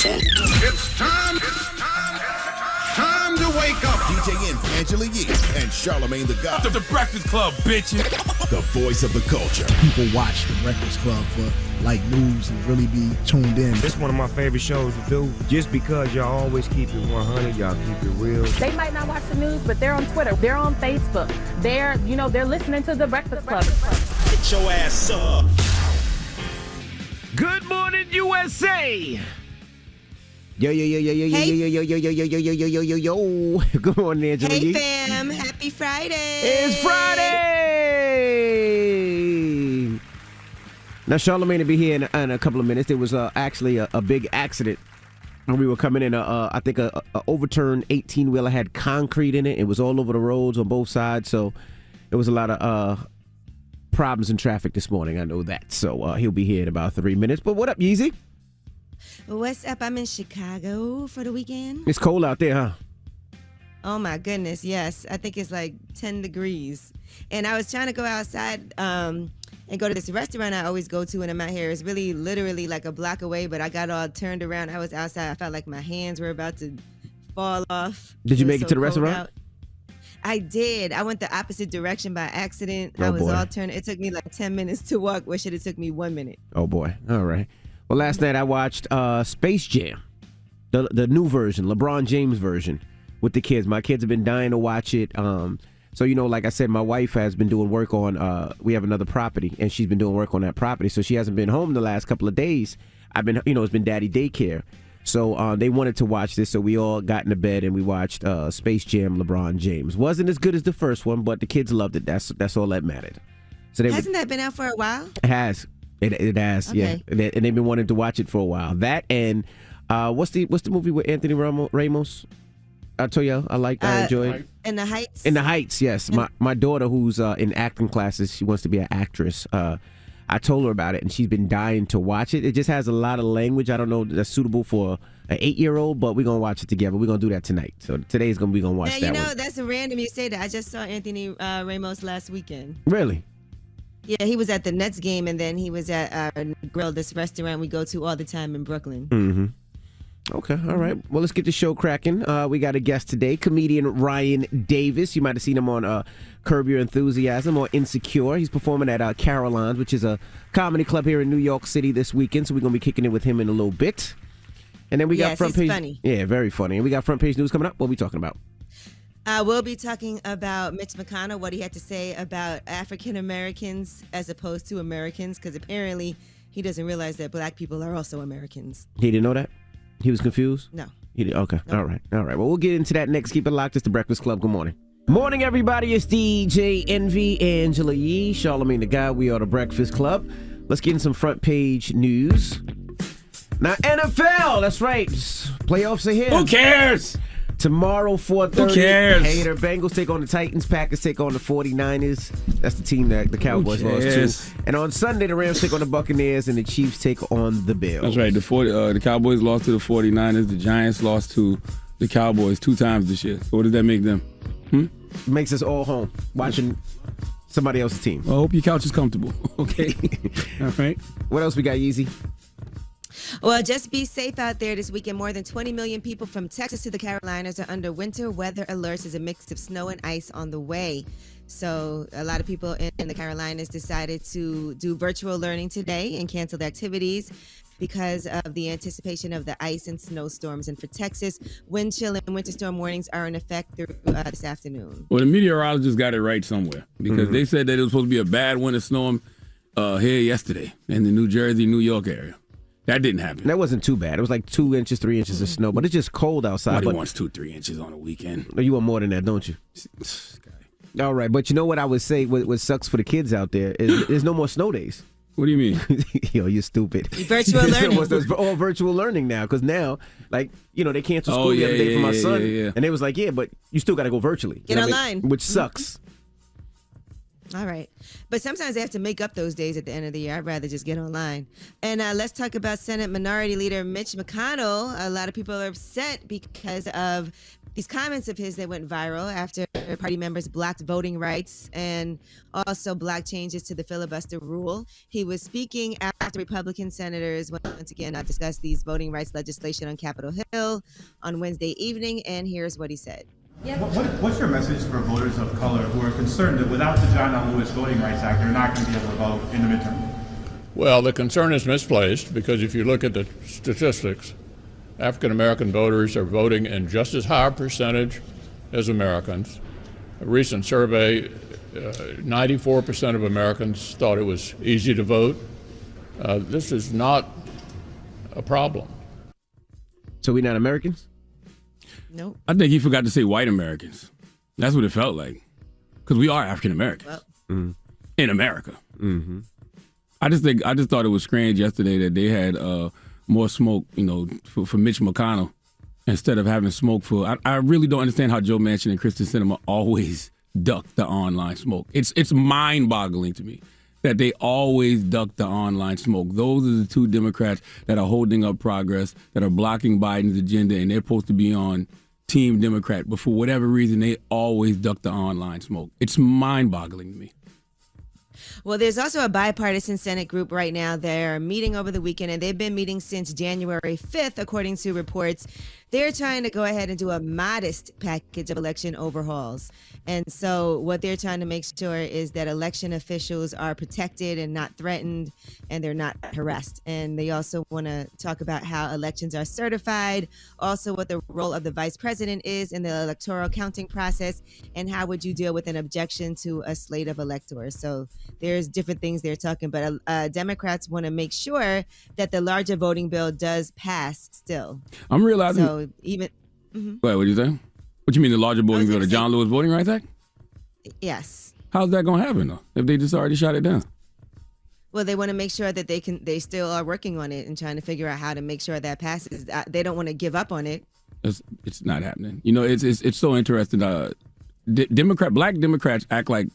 station. It's time to wake up. DJ Envy, Angela Yee, and Charlamagne the God. The Breakfast Club, bitches. The voice of the culture. People watch The Breakfast Club for like news and really be tuned in. It's one of my favorite shows to do. Just because y'all always keep it 100, y'all keep it real. They might not watch the news, but they're on Twitter. They're on Facebook. They're listening to The Breakfast Club. Get your ass up. Good morning, USA. Yo. Good morning, Angela. Hey, fam. Happy Friday. It's Friday. Now, Charlamagne will be here in a couple of minutes. There was actually a big accident when we were coming in. I think a overturned 18-wheeler had concrete in it. It was all over the roads on both sides, so it was a lot of problems in traffic this morning. I know that. So he'll be here in about 3 minutes. But what up, Yeezy? What's up? I'm in Chicago for the weekend. It's cold out there, huh? Oh, my goodness. Yes. I think it's like 10 degrees. And I was trying to go outside and go to this restaurant I always go to when I'm out here. It's really literally like a block away, but I got all turned around. I was outside. I felt like my hands were about to fall off. Did you make it to the restaurant? Out. I did. I went the opposite direction by accident. Oh, I was boy. all turned. It took me like 10 minutes to walk, where should have took me 1 minute. Oh, boy. All right. Well, last night I watched Space Jam, the new version, LeBron James version, with the kids. My kids have been dying to watch it. So, like I said, my wife has been doing work on, we have another property, and she's been doing work on that property. So she hasn't been home the last couple of days. It's been daddy daycare. So they wanted to watch this, so we all got into bed and we watched Space Jam, LeBron James. Wasn't as good as the first one, but the kids loved it. That's all that mattered. So Hasn't that been out for a while? It has. It has, okay. Yeah. And they've been wanting to watch it for a while. That and what's the movie with Anthony Ramos? I told you I enjoyed. In the Heights? In the Heights, yes. My daughter, who's in acting classes, she wants to be an actress. I told her about it, and she's been dying to watch it. It just has a lot of language. I don't know that's suitable for an 8-year-old, but we're going to watch it together. We're going to do that tonight. So today's going to be going to watch that one. That's a random you say that. I just saw Anthony Ramos last weekend. Really? Yeah, he was at the Nets game, and then he was at Grill, this restaurant we go to all the time in Brooklyn. Mm-hmm. Okay, all right. Well, let's get the show cracking. We got a guest today, comedian Ryan Davis. You might have seen him on Curb Your Enthusiasm or Insecure. He's performing at Caroline's, which is a comedy club here in New York City this weekend, so we're going to be kicking it with him in a little bit. And then we got front page. Funny. Yeah, very funny. And we got front page news coming up. What are we talking about? We'll be talking about Mitch Mcconnell, what he had to say about African Americans as opposed to Americans, because apparently he doesn't realize that black people are also Americans. He didn't know that? He was confused? No. He did. Okay. Nope. All right. Well, we'll get into that next. Keep it locked. It's the Breakfast Club. Good morning. Morning, everybody. It's DJ Envy, Angela Yee, Charlamagne the God. We are the Breakfast Club. Let's get in some front page news. Now, NFL. That's right. Playoffs are here. Who cares? Tomorrow, 4:30. Who cares? Hater. Bengals take on the Titans. Packers take on the 49ers. That's the team that the Cowboys lost to. And on Sunday, the Rams take on the Buccaneers, and the Chiefs take on the Bills. That's right. The Cowboys lost to the 49ers. The Giants lost to the Cowboys 2 times this year. So what does that make them? Makes us all home watching somebody else's team. Well, I hope your couch is comfortable. Okay. All right. What else we got, Yeezy? Well, just be safe out there this weekend. More than 20 million people from Texas to the Carolinas are under winter weather alerts as a mix of snow and ice on the way. So a lot of people in the Carolinas decided to do virtual learning today and canceled activities because of the anticipation of the ice and snowstorms. And for Texas, wind chill and winter storm warnings are in effect through this afternoon. Well, the meteorologists got it right somewhere because they said that it was supposed to be a bad winter storm here yesterday in the New Jersey, New York area. That didn't happen. That wasn't too bad. It was like 2 inches, 3 inches of snow, but it's just cold outside. Nobody wants 2-3 inches on a weekend. You want more than that, don't you? All right, but you know what I would say? What sucks for the kids out there is there's no more snow days. What do you mean? Yo, you're stupid. Virtual learning. It's all virtual learning now because now, they canceled school the other day for my son, and they was like, yeah, but you still got to go virtually. Get online. Which sucks. All right. But sometimes they have to make up those days at the end of the year. I'd rather just get online. And let's talk about Senate Minority Leader Mitch McConnell. A lot of people are upset because of these comments of his that went viral after party members blocked voting rights and also blocked changes to the filibuster rule. He was speaking after Republican senators once again discussed these voting rights legislation on Capitol Hill on Wednesday evening, and here's what he said. What's your message for voters of color who are concerned that without the John L. Lewis Voting Rights Act, they're not going to be able to vote in the midterm? Well, the concern is misplaced because if you look at the statistics, African American voters are voting in just as high a percentage as Americans. A recent survey, 94% of Americans thought it was easy to vote. This is not a problem. So we're not Americans? Nope. I think he forgot to say white Americans. That's what it felt like. Because we are African Americans in America. Mm-hmm. I just thought it was strange yesterday that they had more smoke, for Mitch McConnell instead of having smoke for. I really don't understand how Joe Manchin and Kristen Sinema always duck the online smoke. It's mind-boggling to me that they always duck the online smoke. Those are the two Democrats that are holding up progress, that are blocking Biden's agenda, and they're supposed to be on Team Democrat. But for whatever reason, they always duck the online smoke. It's mind-boggling to me. Well, there's also a bipartisan Senate group right now. They're meeting over the weekend, and they've been meeting since January 5th, according to reports. They're trying to go ahead and do a modest package of election overhauls. And so what they're trying to make sure is that election officials are protected and not threatened, and they're not harassed. And they also want to talk about how elections are certified, also what the role of the vice president is in the electoral counting process, and how would you deal with an objection to a slate of electors. So there's different things they're talking about. Democrats want to make sure that the larger voting bill does pass still. I'm realizing. So even. Mm-hmm. Wait, what do you say? What you mean the larger voting bill, the John Lewis Voting Rights Act? Yes. How's that going to happen though? If they just already shot it down? Well, they want to make sure that they still are working on it and trying to figure out how to make sure that passes. They don't want to give up on it. It's not happening. It's so interesting. Black Democrats act like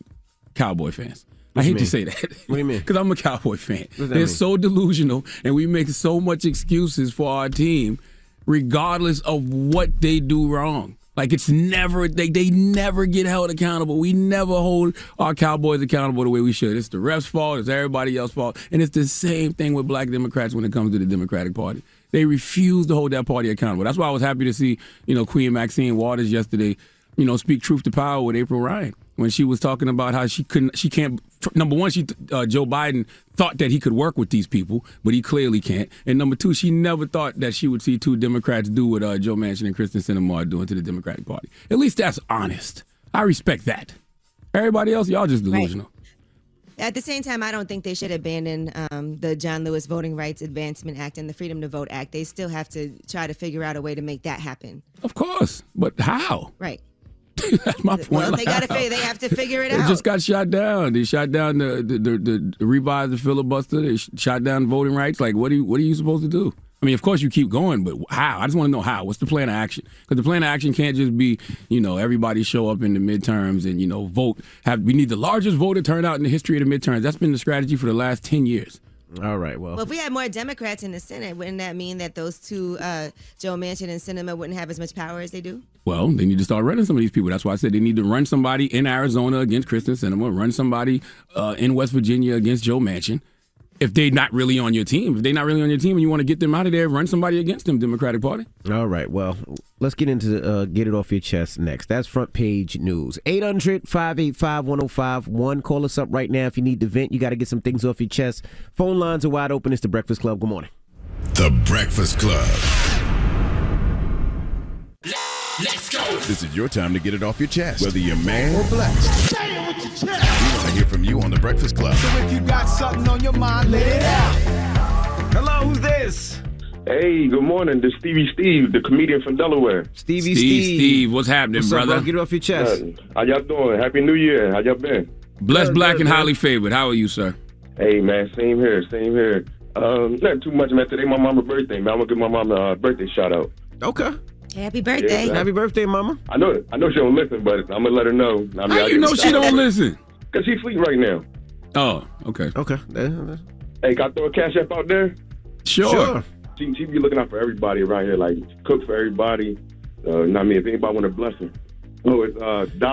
cowboy fans. I hate to say that. What do you mean? Because I'm a Cowboy fan. They're mean? so delusional, and we make so much excuses for our team, regardless of what they do wrong. Like it's never they never get held accountable. We never hold our Cowboys accountable the way we should. It's the refs' fault. It's everybody else's fault, and it's the same thing with Black Democrats when it comes to the Democratic Party. They refuse to hold that party accountable. That's why I was happy to see Queen Maxine Waters yesterday, speak truth to power with April Ryan when she was talking about how she can't. Number one, Joe Biden thought that he could work with these people, but he clearly can't. And number two, she never thought that she would see two Democrats do what Joe Manchin and Kristen Sinema are doing to the Democratic Party. At least that's honest. I respect that. Everybody else, y'all just delusional. Right. At the same time, I don't think they should abandon the John Lewis Voting Rights Advancement Act and the Freedom to Vote Act. They still have to try to figure out a way to make that happen. Of course, but how? Right. That's my point. Well, they have to figure it out. They just got shot down. They shot down the revised the filibuster. They shot down voting rights. Like, what are you supposed to do? I mean, of course you keep going, but how? I just want to know how. What's the plan of action? Because the plan of action can't just be, everybody show up in the midterms and, vote. We need the largest voter turnout in the history of the midterms. That's been the strategy for the last 10 years. All right, well, if we had more Democrats in the Senate, wouldn't that mean that those two, Joe Manchin and Sinema, wouldn't have as much power as they do? Well, they need to start running some of these people. That's why I said they need to run somebody in Arizona against Kristen Sinema, run somebody in West Virginia against Joe Manchin. If they're not really on your team, and you want to get them out of there, run somebody against them, Democratic Party. All right, well, let's get into get it off your chest next. That's Front Page News. 800-585-1051. Call us up right now if you need to vent. You got to get some things off your chest. Phone lines are wide open. It's The Breakfast Club. Good morning. The Breakfast Club. Let's go. This is your time to get it off your chest, whether you're man or black. Say it with your chest. We want to hear from you on The Breakfast Club. So if you got something on your mind, let it out. Hello, who's this? Hey, good morning. This is Stevie Steve, the comedian from Delaware. Steve, what's happening, what's brother? Up, bro? Get it off your chest. How y'all doing? Happy New Year. How y'all been? Blessed, black, and highly favored. How are you, sir? Hey, man, same here. Not too much, man. Today my mama's birthday, man. I'm going to give my mama a birthday shout out. Okay. Happy birthday. Yeah, happy birthday, mama. I know she don't listen, but I'm going to let her know. How you know she don't listen? Because she's asleep right now. Oh, okay. Okay. Hey, can I throw a cash app out there? Sure. She be looking out for everybody around here, like cook for everybody. I mean, if anybody want to bless him. Oh, it's $.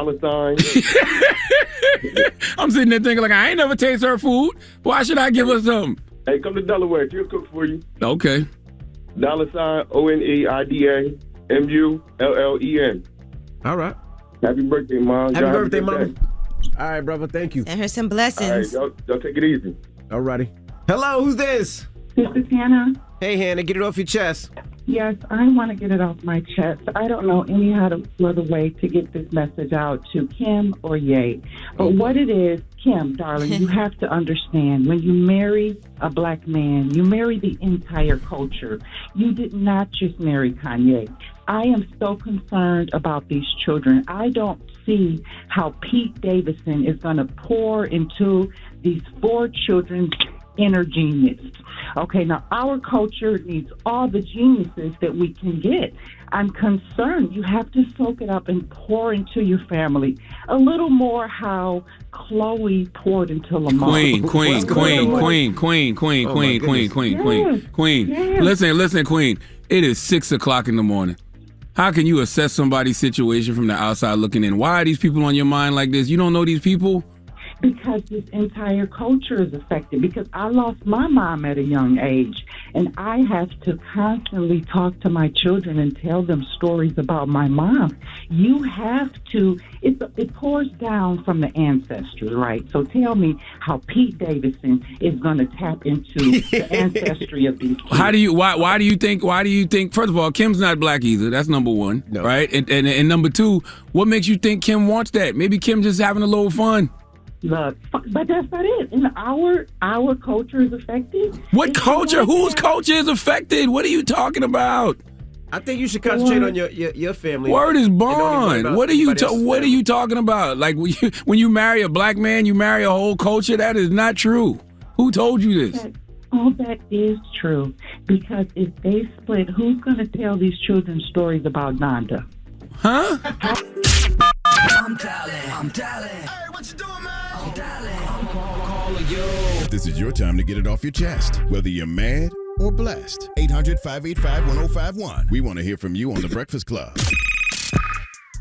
I'm sitting there thinking, like, I ain't never tasted her food. Why should I give her something? Hey, come to Delaware. She'll cook for you. Okay. $ONEIDAMULLEN. All right. Happy birthday, Mom. Happy birthday, Mama. All right, brother. Thank you. Send her some All right, blessings. y'all take it easy. All righty. Hello, who's this? This is Hannah. Hey, Hannah, get it off your chest. Yes, I want to get it off my chest. I don't know any other way to get this message out to Kim or Ye. But what it is, Kim, darling, you have to understand, when you marry a black man, you marry the entire culture. You did not just marry Kanye. I am so concerned about these children. I don't see how Pete Davidson is going to pour into these 4 children's inner genius. Okay, now our culture needs all the geniuses that we can get. I'm concerned. You have to soak it up and pour into your family a little more how Chloe poured into Lamar. Queen. Listen, Queen. It is 6 o'clock in the morning. How can you assess somebody's situation from the outside looking in? Why are these people on your mind like this? You don't know these people? Because this entire culture is affected. Because I lost my mom at a young age, and I have to constantly talk to my children and tell them stories about my mom. You have to, it pours down from the ancestors, right? So tell me how Pete Davidson is going to tap into the ancestry of these kids. Why do you think, first of all, Kim's not black either. That's number one, right? And number two, what makes you think Kim wants that? Maybe Kim just having a little fun. Look, but that's not it. And our culture is affected. What culture? Whose culture is affected? What are you talking about? I think you should concentrate on your family. Word is bond. What are you talking about? Like when you marry a black man, you marry a whole culture? That is not true. Who told you this? All that is true. Because if they split, who's going to tell these children stories about Nanda? Huh? I'm dialing. Hey, what you doing, man? I'm dialing. I'm calling you. This is your time to get it off your chest, whether you're mad or blessed. 800-585-1051. We want to hear from you on The Breakfast Club.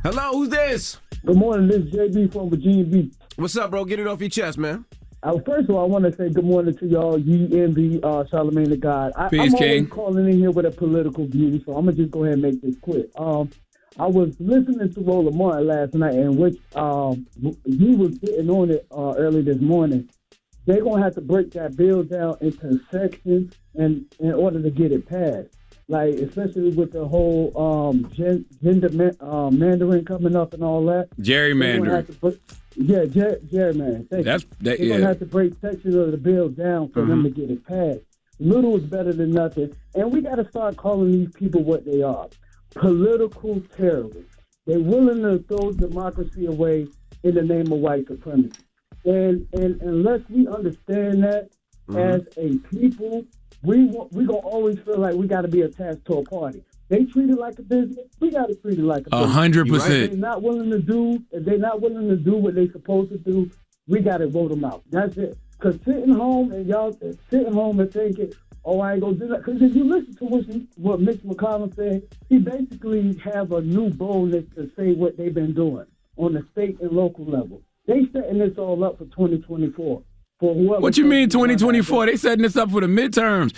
Hello, who's this? Good morning, this is JB from Virginia Beach. What's up, bro? Get it off your chest, man. First of all, I want to say good morning to y'all, Charlamagne the God. Peace, I'm King. always calling in here with a political view, so I'm going to just go ahead and make this quick. I was listening to Roland Martin last night, in which he was getting on it early this morning. They're going to have to break that bill down into sections in order to get it passed. Like, especially with the whole gender Mandarin coming up and all that. Gerrymandering. Gerrymandering. They're going to have to break sections of the bill down for them to get it passed. Little is better than nothing. And we got to start calling these people what they are. Political terrorists. They're willing to throw democracy away in the name of white supremacy. And unless we understand that as a people, we gonna always feel like we got to be attached to a party. They treat it like a business. We got to treat it like a business. 100%. If they're not willing to do what they're supposed to do, we got to vote them out. That's it. Because sitting home and thinking, oh, I ain't gonna do that. Because if you listen to what Mitch McConnell said, he basically have a new boldness to say what they've been doing on the state and local level. They setting this all up for 2024. For whoever. What you mean 2024? They setting this up for the midterms.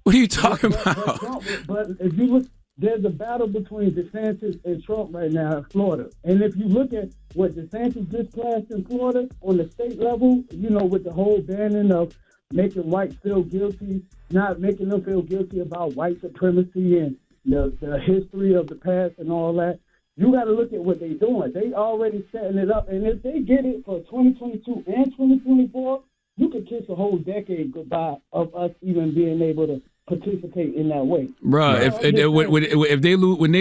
What are you talking about? But if you look, there's a battle between DeSantis and Trump right now in Florida. And if you look at what DeSantis just passed in Florida on the state level, with the whole banning of making whites feel guilty, not making them feel guilty about white supremacy and the history of the past and all that. You got to look at what they're doing. They already setting it up. And if they get it for 2022 and 2024, you could kiss a whole decade goodbye of us even being able to participate in that way. Bruh, if they lose when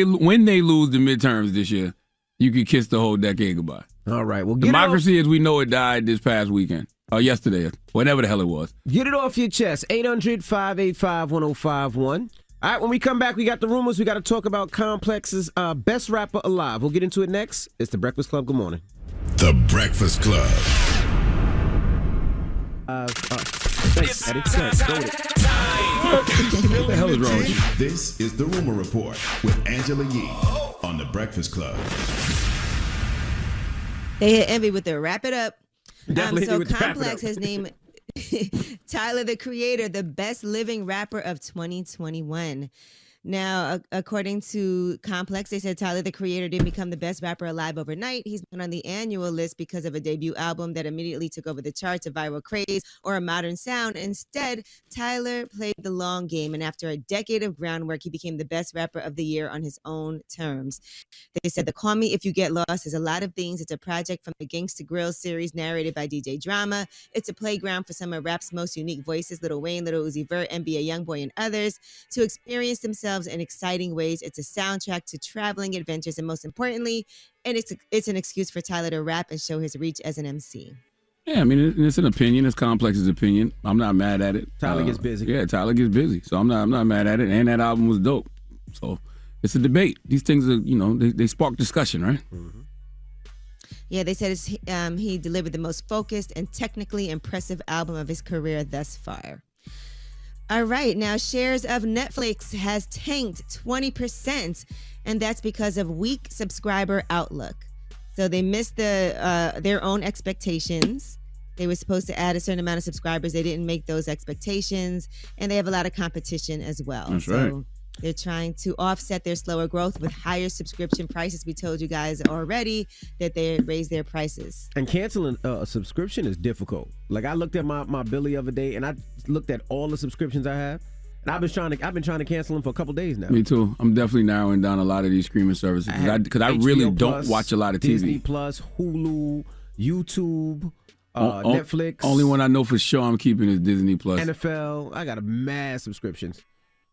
they lose the midterms this year, you could kiss the whole decade goodbye. All right. Well, democracy as we know it died this past weekend. Or yesterday, whatever the hell it was. Get it off your chest. 800-585-1051. All right, when we come back, we got the rumors. We got to talk about Complex's best rapper alive. We'll get into it next. It's The Breakfast Club. Good morning. The Breakfast Club. Thanks, Eddie. Go with it. What the hell is wrong with you? This is The Rumor Report with Angela Yee on The Breakfast Club. They hit Envy with the wrap it up. Definitely So with the wrap it Complex up. has named Tyler, the Creator, the best living rapper of 2021. Now, according to Complex, they said Tyler, the Creator, didn't become the best rapper alive overnight. He's not on the annual list because of a debut album that immediately took over the charts, a viral craze, or a modern sound. Instead, Tyler played the long game, and after a decade of groundwork, he became the best rapper of the year on his own terms. They said the Call Me If You Get Lost is a lot of things. It's a project from the Gangsta Grill series narrated by DJ Drama. It's a playground for some of rap's most unique voices, Lil Wayne, Lil Uzi Vert, NBA Youngboy, and others, to experience themselves in exciting ways. It's a soundtrack to traveling adventures, and most importantly, and it's an excuse for Tyler to rap and show his reach as an MC. Yeah, I mean, it's an opinion. It's Complex's opinion. I'm not mad at it. Tyler gets busy. Yeah, Tyler gets busy. So I'm not mad at it. And that album was dope. So it's a debate. These things are, they spark discussion, right? Mm-hmm. Yeah, they said he delivered the most focused and technically impressive album of his career thus far. All right, now shares of Netflix has tanked 20%, and that's because of weak subscriber outlook. So they missed their own expectations. They were supposed to add a certain amount of subscribers. They didn't make those expectations, and they have a lot of competition as well. That's right. They're trying to offset their slower growth with higher subscription prices. We told you guys already that they raised their prices. And canceling a subscription is difficult. Like I looked at my bill the other day, and I looked at all the subscriptions I have, and I've been trying to cancel them for a couple days now. Me too. I'm definitely narrowing down a lot of these streaming services because I really HBO don't Plus, watch a lot of TV. Disney Plus, Hulu, YouTube, Netflix. Only one I know for sure I'm keeping is Disney Plus. NFL. I got a mad subscriptions.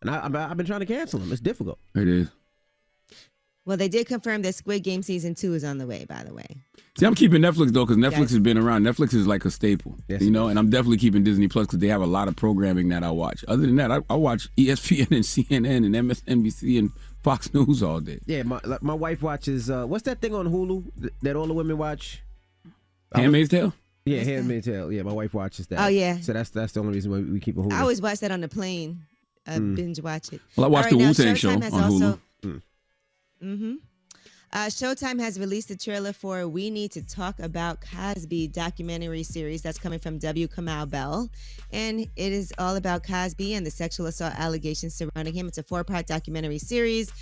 And I've been trying to cancel them. It's difficult. It is. Well, they did confirm that Squid Game Season 2 is on the way, by the way. See, I'm keeping Netflix, though, because Netflix has been around. Netflix is like a staple, yes, and I'm definitely keeping Disney Plus because they have a lot of programming that I watch. Other than that, I watch ESPN and CNN and MSNBC and Fox News all day. Yeah, my wife watches, what's that thing on Hulu that all the women watch? Handmaid's Tale? Yeah, Handmaid's Tale. Yeah, my wife watches that. Oh, yeah. So that's the only reason why we keep a Hulu. I always watch that on the plane. Binge watch it. Well, I watched the Wu-Tang show on Hulu. Showtime has released a trailer for We Need to Talk About Cosby documentary series that's coming from W. Kamau Bell. And it is all about Cosby and the sexual assault allegations surrounding him. It's a 4-part documentary series.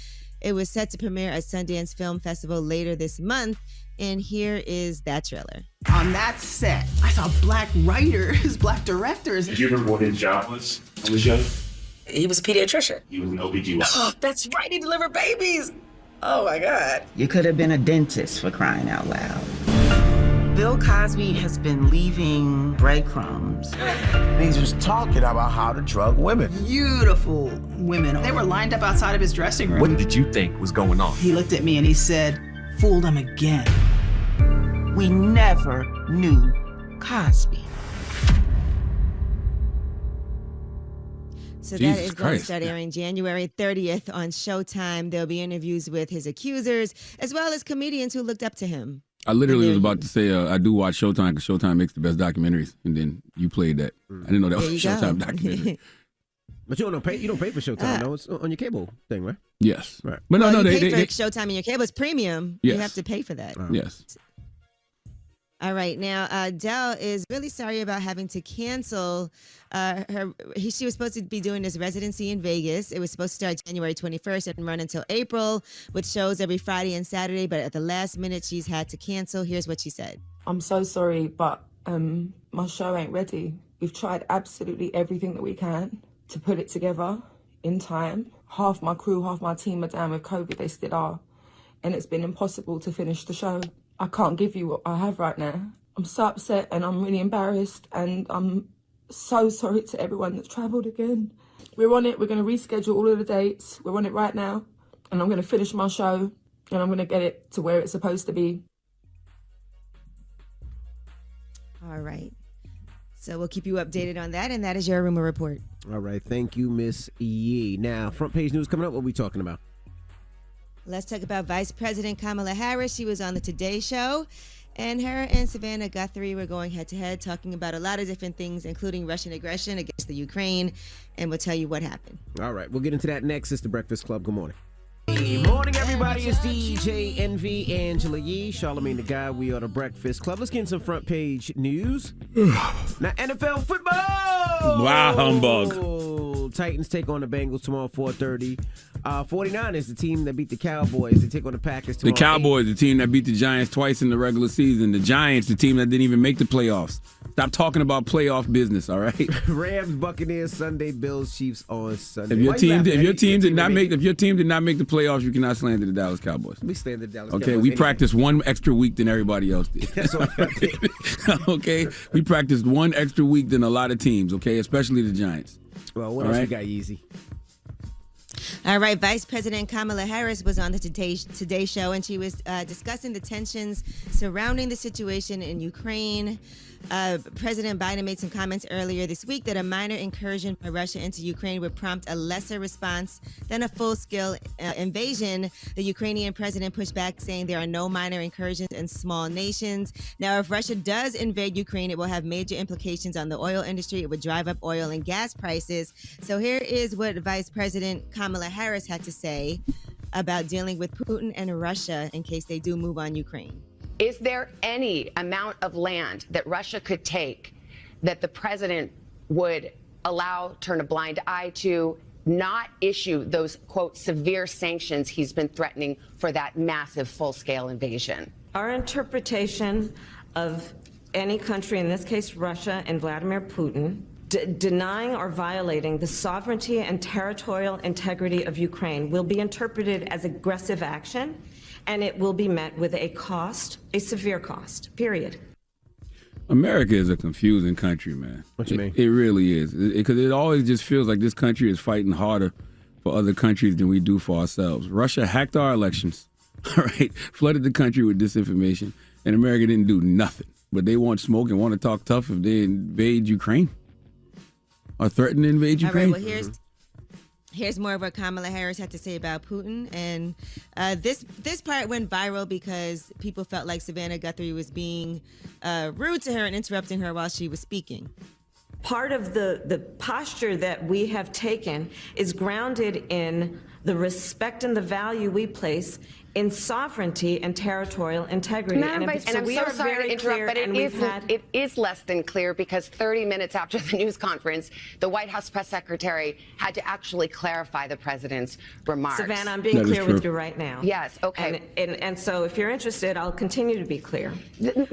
It was set to premiere at Sundance Film Festival later this month. And here is that trailer. On that set, I saw black writers, black directors. Did you remember what his job was on the show? He was a pediatrician. He was an OBGYN. Oh, that's right. He delivered babies. Oh, my God. You could have been a dentist for crying out loud. Bill Cosby has been leaving breadcrumbs. He was talking about how to drug women. Beautiful women. They were lined up outside of his dressing room. What did you think was going on? He looked at me and he said, "Fooled him again." We never knew Cosby. So that is going to start airing January 30th on Showtime. There'll be interviews with his accusers, as well as comedians who looked up to him. I literally was about to say I do watch Showtime because Showtime makes the best documentaries, and then you played that. I didn't know that was a Showtime documentary. But you don't pay for Showtime, no? It's on your cable thing, right? Yes. Right. But you pay for Showtime and your cable is premium. Yes. You have to pay for that. Yes. All right. Now, Adele is really sorry about having to cancel she was supposed to be doing this residency in Vegas. It was supposed to start January 21st and run until April with shows every Friday and Saturday. But at the last minute, she's had to cancel. Here's what she said. I'm so sorry, but my show ain't ready. We've tried absolutely everything that we can to put it together in time. Half my crew, half my team are down with COVID. They still are. And it's been impossible to finish the show. I can't give you what I have right now. I'm so upset and I'm really embarrassed and I'm so sorry to everyone that's travelled again. We're on it. We're going to reschedule all of the dates. We're on it right now. And I'm going to finish my show and I'm going to get it to where it's supposed to be. All right. So we'll keep you updated on that. And that is your rumor report. All right. Thank you, Miss Yee. Now, front page news coming up. What are we talking about? Let's talk about Vice President Kamala Harris. She was on the Today Show, And her and Savannah Guthrie were going head-to-head, talking about a lot of different things, including Russian aggression against the Ukraine, and we'll tell you what happened. All right, we'll get into that next. It's the Breakfast Club. Good morning. Good morning, everybody. It's DJ Envy, Angela Yee, Charlamagne the Guy. We are the Breakfast Club. Let's get in some front page news. Now, NFL football. Wow, humbug. Titans take on the Bengals tomorrow, 4:30. 49 is the team that beat the Cowboys. They take on the Packers tomorrow. The Cowboys, the team that beat the Giants twice in the regular season. The Giants, the team that didn't even make the playoffs. Stop talking about playoff business, all right? Rams, Buccaneers Sunday, Bills, Chiefs on Sunday. If your team did not make the playoffs, you cannot slander the Dallas Cowboys. We slander the Dallas Cowboys. Okay, we practiced one extra week than everybody else did. That's what I did. Okay, we practiced one extra week than a lot of teams. Okay, especially the Giants. Well, what else we got, Easy? All right, Vice President Kamala Harris was on the Today Show, and she was discussing the tensions surrounding the situation in Ukraine. President Biden made some comments earlier this week that a minor incursion by Russia into Ukraine would prompt a lesser response than a full-scale invasion. The Ukrainian president pushed back, saying there are no minor incursions in small nations. Now, if Russia does invade Ukraine, it will have major implications on the oil industry. It would drive up oil and gas prices. So here is what Vice President Kamala Harris had to say about dealing with Putin and Russia in case they do move on Ukraine. Is there any amount of land that Russia could take that the president would turn a blind eye to, not issue those, quote, severe sanctions he's been threatening for that massive full-scale invasion? Our interpretation of any country, in this case Russia and Vladimir Putin, denying or violating the sovereignty and territorial integrity of Ukraine will be interpreted as aggressive action, and it will be met with a cost, a severe cost, period. America is a confusing country, man. What you mean? It really is. Because it always just feels like this country is fighting harder for other countries than we do for ourselves. Russia hacked our elections, all right, flooded the country with disinformation, and America didn't do nothing. But they want smoke and want to talk tough if they invade Ukraine or threaten to invade Ukraine. All right, well, here's more of what Kamala Harris had to say about Putin. And this part went viral because people felt like Savannah Guthrie was being rude to her and interrupting her while she was speaking. Part of the posture that we have taken is grounded in the respect and the value we place in sovereignty and territorial integrity. And I'm so sorry to interrupt, but it is less than clear, because 30 minutes after the news conference, the White House press secretary had to actually clarify the president's remarks. Savannah, I'm being clear with you right now. Yes, okay. And so if you're interested, I'll continue to be clear,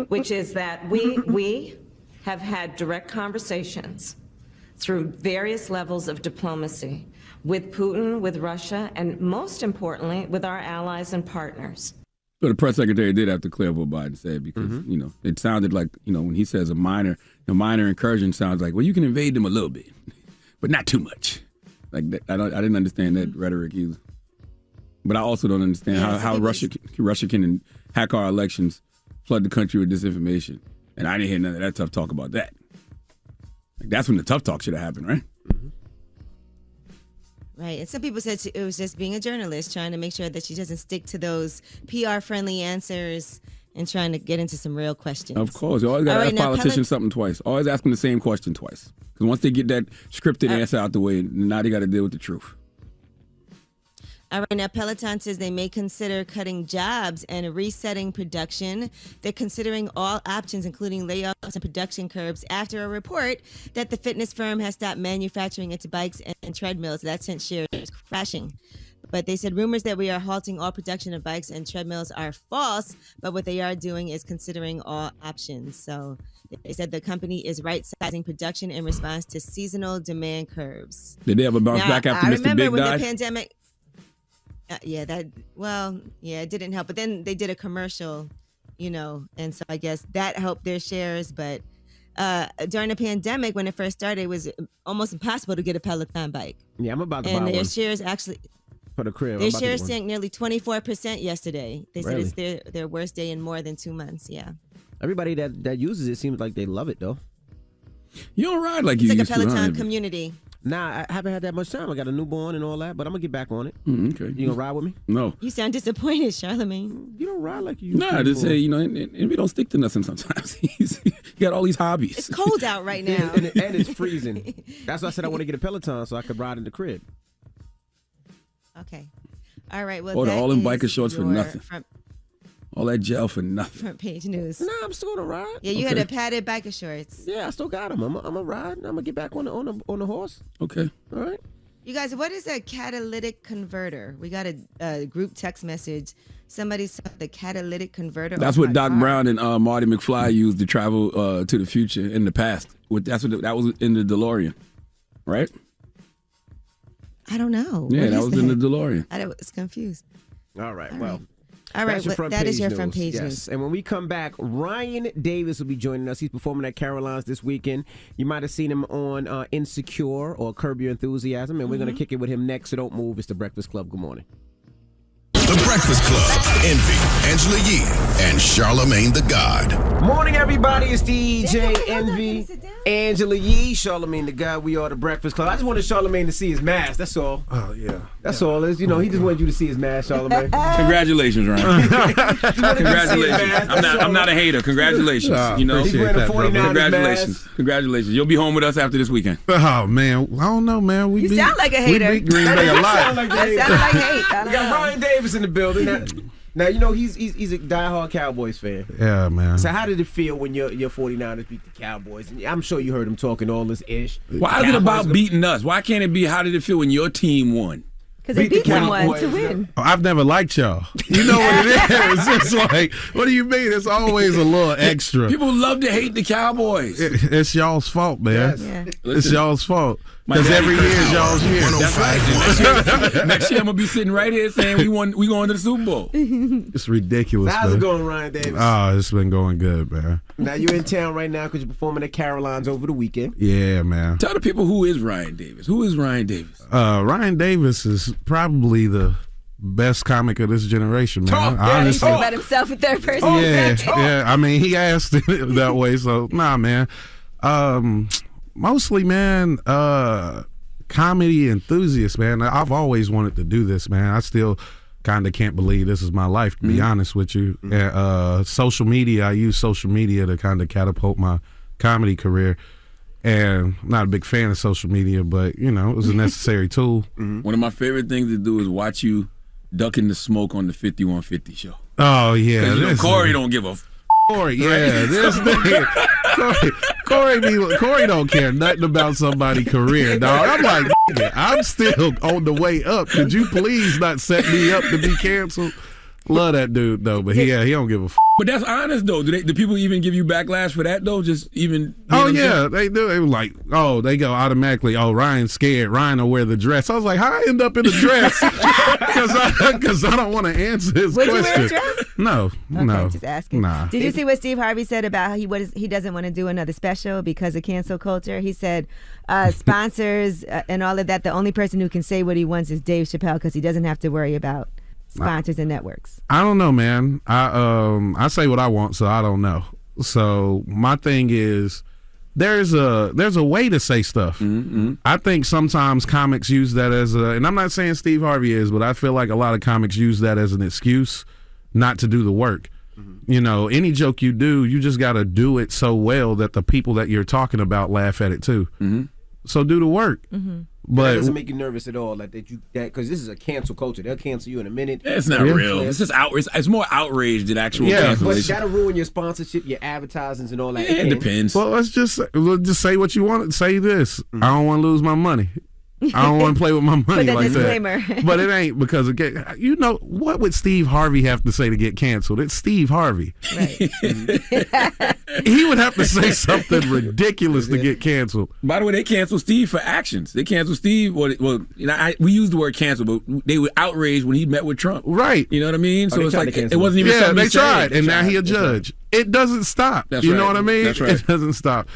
which is that we have had direct conversations through various levels of diplomacy with Putin, with Russia, and most importantly, with our allies and partners. So the press secretary did have to clear up what Biden said, because, you know, it sounded like, you know, when he says a minor incursion sounds like, well, you can invade them a little bit, but not too much. Like that, I didn't understand that rhetoric either. But I also don't understand how Russia can hack our elections, flood the country with disinformation. And I didn't hear none of that tough talk about that. Like, that's when the tough talk should have happened, right? Right. And some people said it was just being a journalist, trying to make sure that she doesn't stick to those PR-friendly answers and trying to get into some real questions. Of course. You always got to ask politicians something twice. Always ask them the same question twice. Because once they get that scripted answer out the way, now they got to deal with the truth. All right, now Peloton says they may consider cutting jobs and resetting production. They're considering all options, including layoffs and production curbs, after a report that the fitness firm has stopped manufacturing its bikes and treadmills. That sent shares crashing. But they said rumors that we are halting all production of bikes and treadmills are false, but what they are doing is considering all options. So they said the company is right-sizing production in response to seasonal demand curves. Did they ever bounce back after Mr. Big died? I remember when the pandemic... it didn't help. But then they did a commercial, you know, and so I guess that helped their shares. But during the pandemic, when it first started, it was almost impossible to get a Peloton bike. Yeah, I'm about to buy one. And their one. shares actually... For the crib. Their shares sank nearly 24% yesterday. They said Really? it's their worst day in more than 2 months, yeah. Everybody that uses it seems like they love it, though. You don't ride like you used to. It's like a Peloton community. Nah, I haven't had that much time. I got a newborn and all that, but I'm gonna get back on it. Okay. You gonna ride with me? No. You sound disappointed, Charlamagne. You don't ride like you. Nah, just say, and we don't stick to nothing sometimes. He got all these hobbies. It's cold out right now. and it's freezing. That's why I said I want to get a Peloton so I could ride in the crib. Okay. All right. Well, Order that all them is biker shorts for your nothing. All that gel for nothing. Front page news. Nah, I'm still gonna ride. Yeah, you had a padded biker shorts. Yeah, I still got them. I'm gonna ride. I'm gonna get back on the horse. Okay. All right. You guys, what is a catalytic converter? We got a group text message. Somebody saw the catalytic converter. That's what Doc Brown and Marty McFly used to travel to the future in the past. That was in the DeLorean, right? I don't know. Yeah, that was in the DeLorean. I was confused. All right. Well. All right, that is your front page yes. news. And when we come back, Ryan Davis will be joining us. He's performing at Caroline's this weekend. You might have seen him on Insecure or Curb Your Enthusiasm, and we're going to kick it with him next, so don't move. It's The Breakfast Club. Good morning. The Breakfast Club. Envy, Angela Yee, and Charlamagne the God. Morning, everybody. It's DJ Envy, Angela Yee, Charlamagne the God. We are The Breakfast Club. I just wanted Charlamagne to see his mask. That's all. Oh, yeah. That's all. He just wanted you to see his mask, Charlamagne. Congratulations, Ryan. Congratulations. I'm not a hater. Congratulations. He's wearing a 49ers Congratulations. mask. Congratulations. You'll be home with us after this weekend. Oh, man. I don't know, man. You sound like a hater. We beat Green Bay a lot. That sound like hate. I We don't got know. Ryan Davis in the building. Now he's a diehard Cowboys fan. Yeah, man. So how did it feel when your 49ers beat the Cowboys? And I'm sure you heard him talking all this ish. Why is it about beating us? Why can't it be how did it feel when your team won? Because they beat someone to win. I've never liked y'all. You know what it is. It's like, what do you mean? It's always a little extra. People love to hate the Cowboys. It's y'all's fault, man. Yeah. It's y'all's fault. Because every year is y'all's year. That's right. Next year I'm gonna be sitting right here saying we going to the Super Bowl. It's ridiculous. How's man. it going, Ryan Davis? Oh, it's been going good, man. Now you're in town right now because you're performing at Caroline's over the weekend. Yeah, man. Tell the people who is Ryan Davis. Who is Ryan Davis? Ryan Davis is probably the best comic of this generation, man. He talk about himself in third person. Yeah. I mean, he asked it that way, so nah, man. Mostly, man, comedy enthusiast, man. I've always wanted to do this, man. I still kind of can't believe this is my life, to be honest with you. Social media, I use social media to kind of catapult my comedy career. And I'm not a big fan of social media, but, it was a necessary tool. One of my favorite things to do is watch you ducking the smoke on the 5150 show. Oh, yeah. Corey don't give a Corey, yeah, this nigga. Corey don't care nothing about somebody's career, dog. I'm like, nigga, I'm still on the way up. Could you please not set me up to be canceled? Love that dude though, but he don't give a f. But that's honest though. Do people even give you backlash for that though? Just even. Oh yeah, they do. They were like, they go automatically. Oh, Ryan's scared. Ryan will wear the dress. I was like, how I end up in a dress? Because I don't want to answer his Would question. you wear a dress? No, no. Just asking. Nah. Did you see what Steve Harvey said about he doesn't want to do another special because of cancel culture? He said sponsors and all of that. The only person who can say what he wants is Dave Chappelle because he doesn't have to worry about sponsors and networks. I don't know, man. I say what I want, so I don't know. So my thing is, there's a way to say stuff. Mm-hmm. I think sometimes comics use that as and I'm not saying Steve Harvey is, but I feel like a lot of comics use that as an excuse not to do the work. Mm-hmm. Any joke you do, you just got to do it so well that the people that you're talking about laugh at it too. Mm-hmm. So do the work. Mm-hmm. But that doesn't make you nervous at all, like because this is a cancel culture. They'll cancel you in a minute. It's not real. It's just outrage. It's more outrage than actual cancellation. But you got to ruin your sponsorship, your advertisings, and all that. It depends. Well, let's just say what you want. Say this. Mm-hmm. I don't want to lose my money. I don't want to play with my money like disclaimer. that. But it ain't because what would Steve Harvey have to say to get canceled? It's Steve Harvey. Right. He would have to say something ridiculous to get canceled. By the way, they canceled Steve for actions. They canceled Steve. We use the word cancel, but they were outraged when he met with Trump. Right. You know what I mean? So it's like it wasn't even something something they he tried, said. and now he a judge. It doesn't stop. That's you right. know what I mean? That's right. It doesn't stop.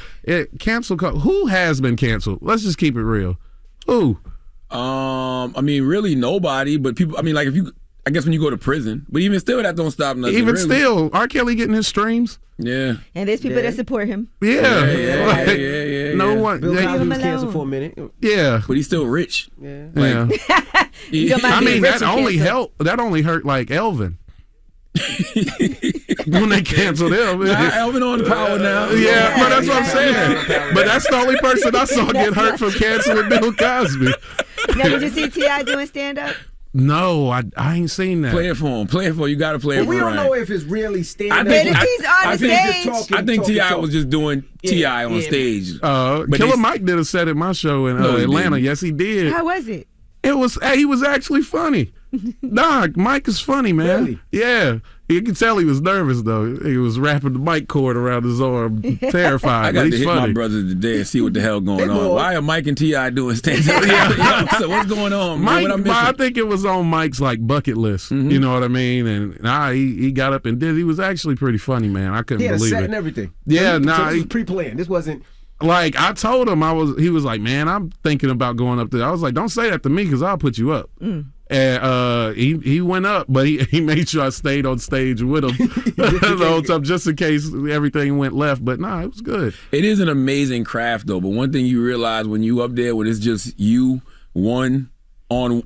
Cancel. Who has been canceled? Let's just keep it real. Who? Really nobody, but people, I guess when you go to prison, but even still that don't stop nothing. Even really. Still, R. Kelly getting his streams? Yeah. And there's people that support him. Yeah. no one. Bill Cosby was canceled for a minute. Yeah, but he's still rich. Yeah. Yeah. I mean, that only helped. That only hurt like Elvin. When they canceled him. Elvin on the power now. Yeah, but that's what I'm saying. But that's the only person I saw get hurt from canceling Bill Cosby. Now, did you see T.I. doing stand-up? No, I ain't seen that. Play it for him. Play it for him. You got to play it for him. We don't know if it's really stand-up. I think T.I. was just doing T.I. on stage. Killer Mike did a set at my show in Atlanta. Yes, he did. How was it? He was actually funny. Nah, Mike is funny, man. Really? Yeah. You can tell he was nervous, though. He was wrapping the mic cord around his arm, terrified. I got but to he's hit funny. my brothers today and see what the hell going on. Why are Mike and T.I. doing stand-up? So what's going on, man? Mike, I think it was on Mike's bucket list. Mm-hmm. You know what I mean? And he got up and did. He was actually pretty funny, man. I couldn't believe it. He had a set and everything. Yeah, so nah. this was pre-planned. This wasn't. Like I told him, he was like, man, I'm thinking about going up there. I was like, don't say that to me because I'll put you up. And he went up, but he made sure I stayed on stage with him the whole time, just in case everything went left. But nah, it was good. It is an amazing craft, though. But one thing you realize when you up there, when it's just you one on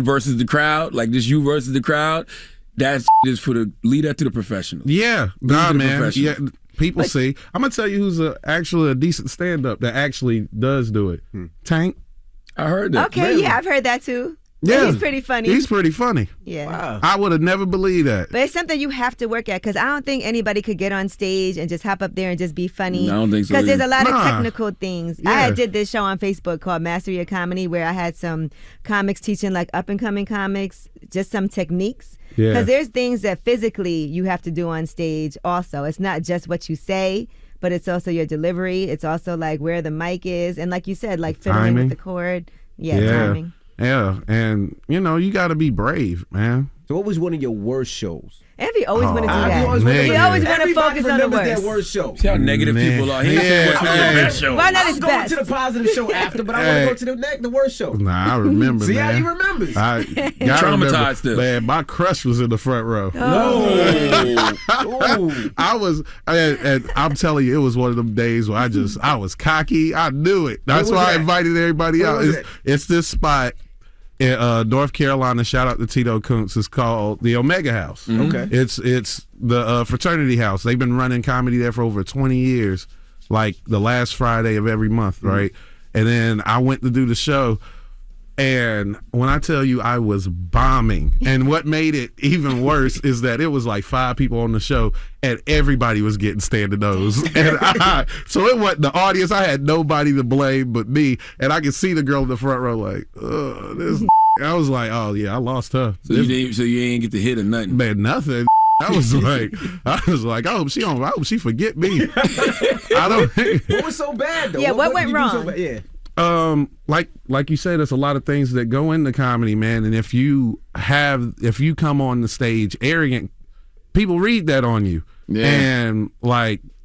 versus the crowd, like just you versus the crowd, that's just for the lead up to the professionals. Yeah, nah, man. Yeah. People see. I'm gonna tell you who's actually a decent stand-up that actually does do it. Tank. I heard that. Okay, yeah, I've heard that too. Yeah, he's pretty funny. He's pretty funny. Yeah. Wow. I would have never believed that. But it's something you have to work at because I don't think anybody could get on stage and just hop up there and just be funny. No, I don't think so. Because there's a lot of technical things. Yeah. I did this show on Facebook called Mastery of Comedy where I had some comics teaching up-and-coming comics, just some techniques. Yeah. Because there's things that physically you have to do on stage also. It's not just what you say, but it's also your delivery. It's also where the mic is. And like you said, fiddling with the chord. Yeah, timing. Yeah, and you got to be brave, man. So what was one of your worst shows? Evie always want to do that. Negative. We always want to focus on the their worst. worst show. See how negative people are. He said what's your best show. Why not his I'm going best? to the positive show after, but I want to go to the worst show. Nah, I remember. See man. how he remembers. Traumatized still. Man, my crush was in the front row. I was, and I'm telling you, it was one of them days where I was cocky. I knew it. That's why I invited everybody out. It's this spot in North Carolina. Shout out to Tito Kuntz. It's called the Omega House. Okay. It's the fraternity house. They've been running comedy there for over 20 years, like the last Friday of every month, right? And then I went to do the show. And when I tell you I was bombing, and what made it even worse is that it was 5 people on the show, and everybody was getting standing O's. And so it wasn't the audience. I had nobody to blame but me, and I could see the girl in the front row this. I was like, oh yeah, I lost her. So you ain't get the hit or nothing. Man, nothing. I was like, I hope she forget me. What was so bad though? Yeah, what went wrong? Like you said, there's a lot of things that go into comedy, man. And if you come on the stage arrogant, people read that on you. Yeah. And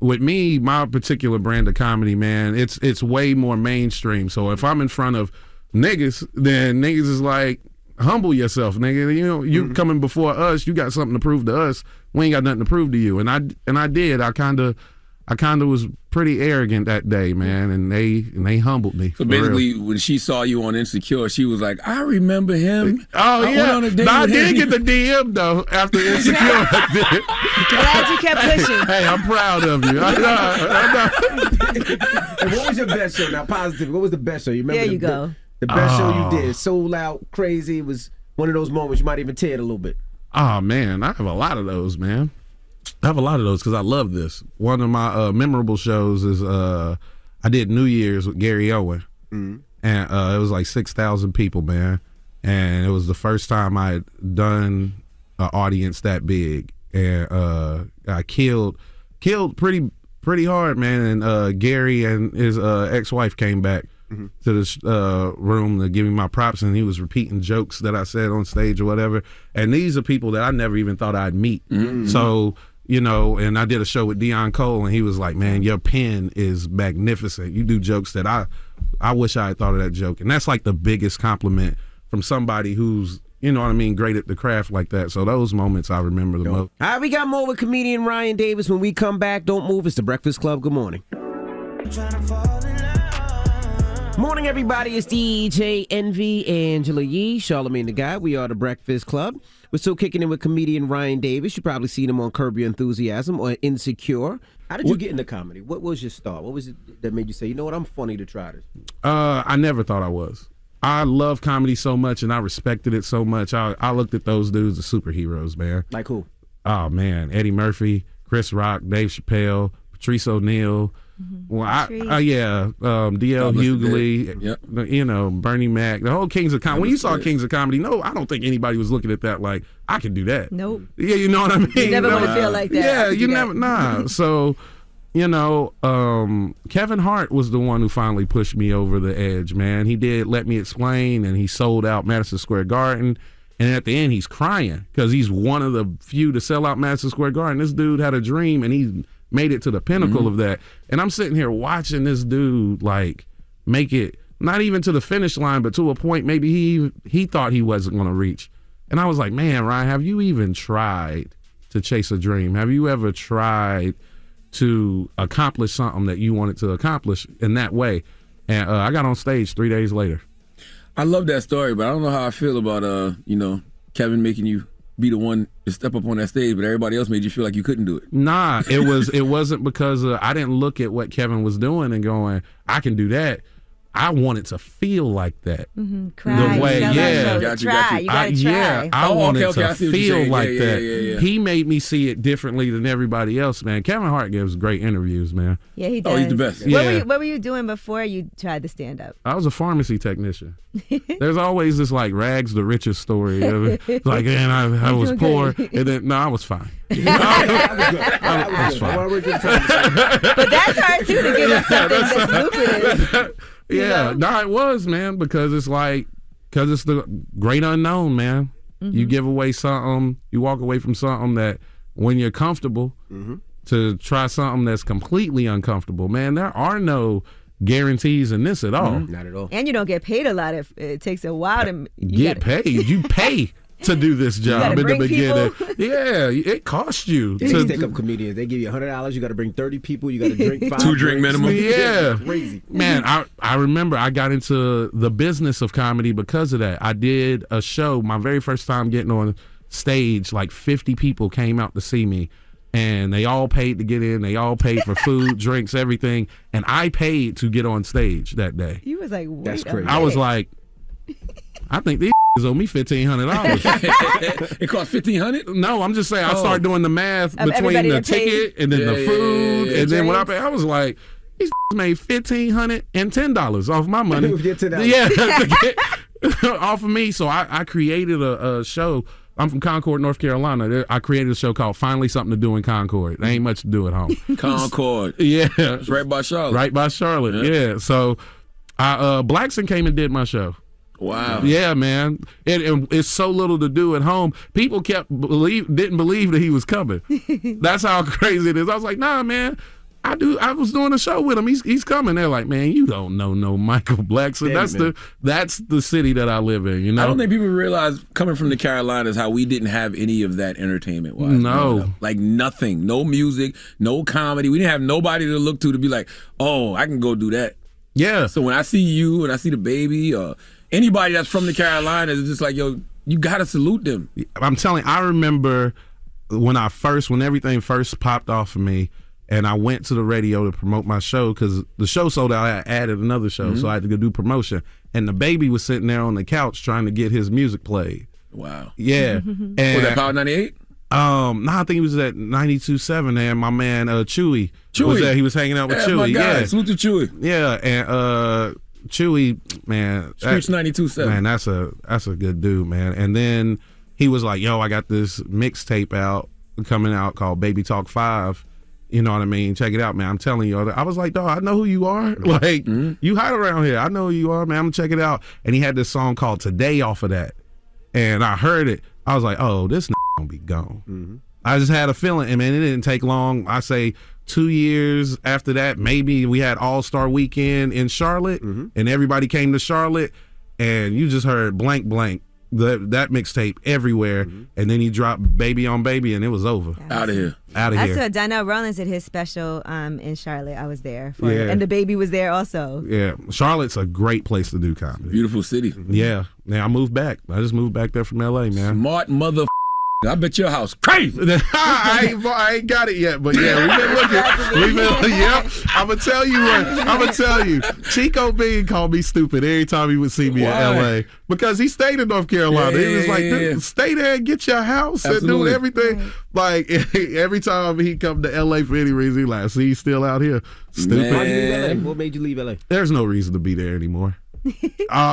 with me, my particular brand of comedy, man, it's way more mainstream. So if I'm in front of niggas, then niggas is humble yourself, nigga. You coming before us, you got something to prove to us. We ain't got nothing to prove to you. And I did. I kind of was pretty arrogant that day, man, and they humbled me. So basically, when she saw you on Insecure, she was like, I remember him. Oh, yeah. I did get the DM, though, after Insecure. Glad you kept pushing. Hey, I'm proud of you. I know. And what was your best show? Now, positive. What was the best show? You remember there you go. The best show you did. Sold out, crazy. It was one of those moments you might even tear it a little bit. Oh, man. I have a lot of those, man. I have a lot of those because I love this. One of my memorable shows is I did New Year's with Gary Owen, and it was 6,000 people, man. And it was the first time I had done an audience that big, and I killed pretty hard, man. And Gary and his ex-wife came back to this room to give me my props, and he was repeating jokes that I said on stage or whatever. And these are people that I never even thought I'd meet. So. And I did a show with Deion Cole, and he was like, man, your pen is magnificent. You do jokes that I wish I had thought of that joke. And that's the biggest compliment from somebody who's, great at the craft like that. So those moments I remember the most. All right, we got more with comedian Ryan Davis when we come back. Don't move. It's The Breakfast Club. Good morning. I'm trying to fall in love. Morning, everybody. It's DJ Envy, Angela Yee, Charlamagne the Guy. We are the Breakfast Club. We're still kicking in with comedian Ryan Davis. You probably seen him on Curb Your Enthusiasm or Insecure. How did you get into comedy? What was your start? What was it that made you say, you know what, I'm funny to try this? I never thought I was. I love comedy so much, and I respected it so much. I looked at those dudes as superheroes, man. Like who? Oh, man. Eddie Murphy, Chris Rock, Dave Chappelle, Patrice O'Neal. Well, D.L. Hughley, you know, Bernie Mac, the whole Kings of Comedy. When you saw Kings of Comedy, no, I don't think anybody was looking at that like, I can do that. Nope. Yeah, you know what I mean? You never want to feel like that. Yeah, you never, So, you know, Kevin Hart was the one who finally pushed me over the edge, man. He did Let Me Explain, and he sold out Madison Square Garden. And at the end, he's crying because he's one of the few to sell out Madison Square Garden. This dude had a dream, and he made it to the pinnacle of that. And I'm sitting here watching this dude like make it not even to the finish line, but to a point maybe he thought he wasn't going to reach. And I was like, man, Ryan, have you even tried to chase a dream? Have you ever tried to accomplish something that you wanted to accomplish in that way? And I got on stage 3 days later. I love that story, but I don't know how I feel about you know, Kevin making you be the one to step up on that stage, but everybody else made you feel like you couldn't do it. Nah, it wasn't because I didn't look at what Kevin was doing and going, I can do that. I wanted to feel like that. Cry. The way, Got you. You gotta try. Yeah, I wanted to feel like that. Yeah. He made me see it differently than everybody else, man. Kevin Hart gives great interviews, man. Yeah, he does. Oh, he's the best. Yeah. What were you doing before you tried to stand up? I was a pharmacy technician. There's always this like rags to riches story. Like, man, I was poor, and then I was fine. I was fine. But that's hard too to give up something that's lucrative. Yeah, no, it was, man, because it's the great unknown, man. You give away something, you walk away from something that when you're comfortable to try something that's completely uncomfortable, man, there are no guarantees in this at all. Not at all. And you don't get paid a lot if it takes a while to get paid. You pay to do this job in the beginning. Yeah, it costs you. They stick up comedians. They give you $100. You got to bring 30 people. You got to drink 5 2 drink minimum. Yeah, crazy. Man, I remember I got into the business of comedy because of that. I did a show. My very first time getting on stage, like 50 people came out to see me, and they all paid to get in. They all paid for food, drinks, everything, and I paid to get on stage that day. You was like, wait, that's crazy. I was like, I think these owe me $1,500. It cost $1,500? No, I'm just saying I started doing the math Of between the ticket and then the food, and then what I drinks. paid. I was like, these made $1,510 off my money. Yeah, off of me. So I created a show. I'm from Concord, North Carolina. I created a show called Finally Something to Do in Concord. There ain't much to do at home. Concord. Yeah. It's right by Charlotte. Right by Charlotte, yeah. So Blackson came and did my show. Wow. Yeah, man. It's so little to do at home. People didn't believe that he was coming. That's how crazy it is. I was like, nah, man. I was doing a show with him. He's coming. They're like, man, you don't know no Michael Blackson. That's the city that I live in. You know. I don't think people realize coming from the Carolinas how we didn't have any of that entertainment wise. No, like nothing. No music. No comedy. We didn't have nobody to look to be like, oh, I can go do that. Yeah. So when I see you and I see the baby or anybody that's from the Carolinas, it's just like, yo, you gotta salute them. I'm telling you, I remember when everything first popped off of me, and I went to the radio to promote my show because the show sold out. I added another show, so I had to go do promotion. And the baby was sitting there on the couch trying to get his music played. Wow. Yeah. And was that Power 98? No, I think he was at 92.7, and my man Chewy was there. He was hanging out with Chewy. My guy. Yeah, Salute to Chewy. Yeah, and Chewy, man, Screech 92.7. Man, that's a good dude, man. And then he was like, "Yo, I got this mixtape coming out called Baby Talk 5. You know what I mean? Check it out, man. I'm telling you." I was like, "Dog, I know who you are. Like, you hide around here. I know who you are, man. I'm gonna check it out." And he had this song called "Today" off of that, and I heard it. I was like, "Oh, this gonna be gone." I just had a feeling, and man, it didn't take long. I say 2 years after that, maybe we had All-Star Weekend in Charlotte, and everybody came to Charlotte, and you just heard blank blank that mixtape everywhere, and then he dropped Baby on Baby, and it was over. Out of here. Out of I here. saw Donnell Rollins did his special in Charlotte. I was there for Yeah. it. And the baby was there also. Yeah, Charlotte's a great place to do comedy. Beautiful city. Yeah. Now I moved back. I just moved back there from LA, man. Smart mother. I bet your house crazy. I ain't got it yet, but yeah, we've been looking. Yep. I'm gonna tell you what. I'm gonna tell you. Chico Bean called me stupid every time he would see me in LA because he stayed in North Carolina. He was like, "Dude, stay there and get your house and do everything." Like every time he come to LA for any reason, he like, "See, he's still out here." Stupid. Why did you leave LA? What made you leave LA? There's no reason to be there anymore.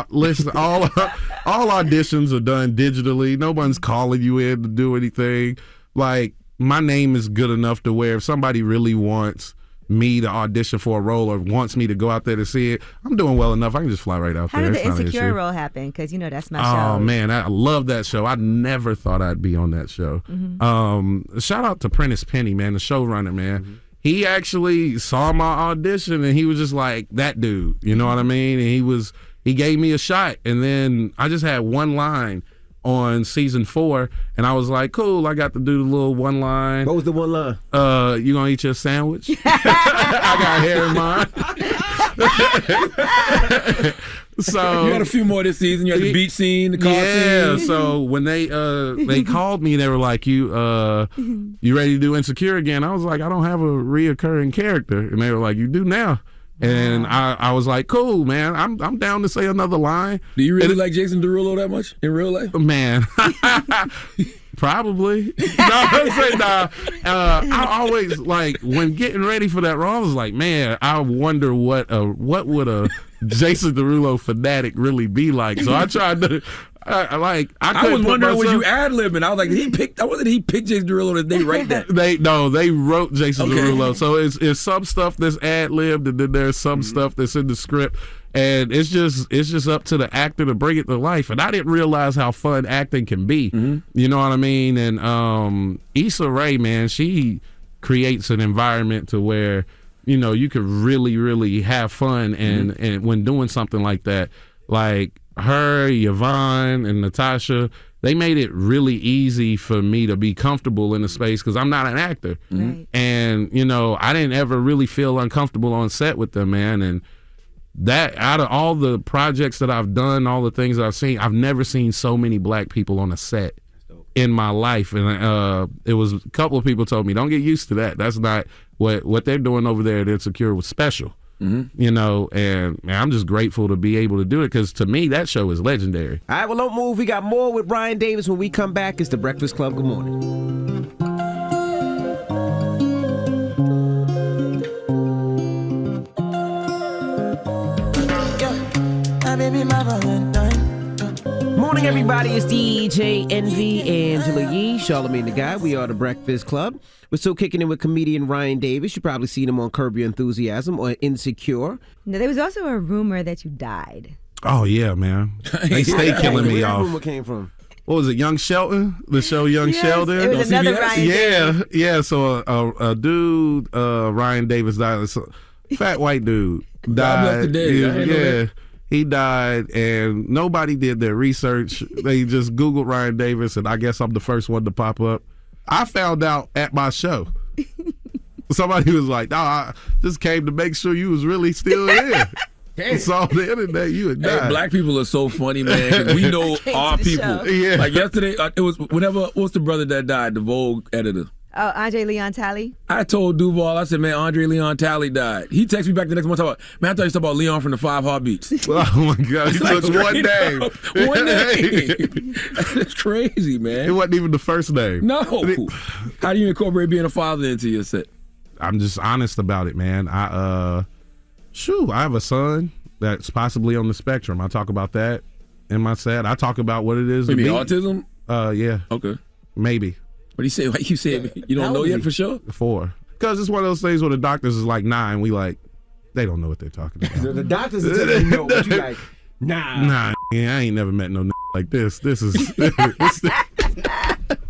Listen, all auditions are done digitally. No one's calling you in to do anything. Like, my name is good enough to where if somebody really wants me to audition for a role or wants me to go out there to see it, I'm doing well enough. I can just fly right out How there. did It's the not an Insecure issue. role happen? Because, you know, that's my show. Oh, man, I love that show. I never thought I'd be on that show. Shout out to Prentice Penny, man, the showrunner, man. He actually saw my audition and he was just like, that dude, you know what I mean? And he gave me a shot. And then I just had one line on season 4 and I was like, cool, I got to do the little one line. What was the one line? You gonna eat your sandwich? I got hair in mine. So you had a few more this season. You had the beach scene, the car scene. So when they called me, they were like, "You ready to do Insecure again?" I was like, "I don't have a reoccurring character," and they were like, "You do now." And I was like, "Cool, man. I'm down to say another line." Do you really like Jason Derulo that much in real life? Man. Probably. I always like when getting ready for that role. I was like, man, I wonder what would a Jason Derulo fanatic really be like. So I tried to. I was wondering, was you ad-libbing? I was like, did he pick Jason Derulo? Did they write that? They wrote Jason Derulo. So it's some stuff that's ad-libbed, and then there's some stuff that's in the script. And it's just up to the actor to bring it to life. And I didn't realize how fun acting can be. You know what I mean? And Issa Rae, man, she creates an environment to where, you know, you could really, really have fun and when doing something like that. Like her, Yvonne, and Natasha, they made it really easy for me to be comfortable in the space because I'm not an actor. Right. And, you know, I didn't ever really feel uncomfortable on set with them, man. And that, out of all the projects that I've done, all the things that I've seen, I've never seen so many black people on a set in my life. And it was a couple of people told me, don't get used to that. That's not what they're doing over there at Insecure was special. You know, and man, I'm just grateful to be able to do it because to me, that show is legendary. All right, well, don't move. We got more with Ryan Davis when we come back. It's The Breakfast Club. Good morning. Morning, everybody. It's DJ Envy, Angela Yee, Charlamagne the Guy. We are The Breakfast Club. We're still kicking in with comedian Ryan Davis. You've probably seen him on Curb Your Enthusiasm or Insecure. Now, there was also a rumor that you died. Oh, yeah, man. They stay killing me Where off. that rumor came from? What was it, Young Shelton? The show Young Sheldon? It was another Ryan Davis. Yeah. So a dude, Ryan Davis died. So, fat white dude died. Yeah. He died, and nobody did their research. They just Googled Ryan Davis, and I guess I'm the first one to pop up. I found out at my show. Somebody was like, "No, I just came to make sure you was really still here." So the internet, you had died. Hey, black people are so funny, man. 'Cause we know our people. Yeah. Like yesterday, it was what's the brother that died? The Vogue editor. Oh, Andre Leon Talley? I told Duval, I said, man, Andre Leon Talley died. He texted me back the next month, talking about, man, I thought you talking about Leon from the 5 Heartbeats. Oh, my God. He took one name. One name. That's crazy, man. It wasn't even the first name. No. How do you incorporate being a father into your set? I'm just honest about it, man. I have a son that's possibly on the spectrum. I talk about that in my set. I talk about what it is to be. Autism? Yeah. Okay. Maybe. What do you say? Like you said, you don't know yet for sure? 4. Because it's one of those things where the doctors is like 9. We like, they don't know what they're talking about. The doctors are telling you no, but you like, nah. Yeah, I ain't never met no like this. This is...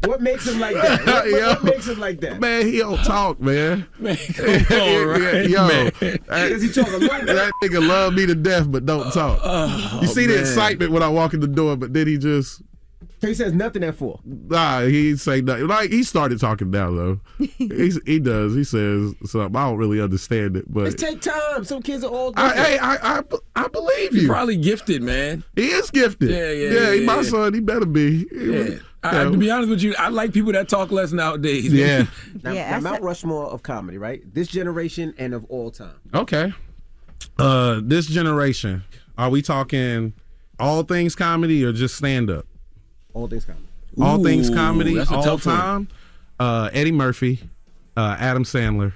What makes him like that? What makes him like that? Man, he don't talk, man. Man, come on, right? Does he talk a little bit? That nigga love me to death, but don't talk. You see the excitement when I walk in the door, but then he just... He says nothing at 4. Nah, he say nothing. Like, he started talking now, though. He does. He says something. I don't really understand it, but It take time. Some kids are all I believe you. He's probably gifted, man. He is gifted. Yeah, my son, he better be. Yeah. To be honest with you, I like people that talk less nowadays. Yeah. Now Mount Rushmore of comedy, right? This generation and of all time. Okay. This generation, are we talking all things comedy or just stand-up? All things comedy. All things comedy, that's a all tough one. time. Eddie Murphy, Adam Sandler.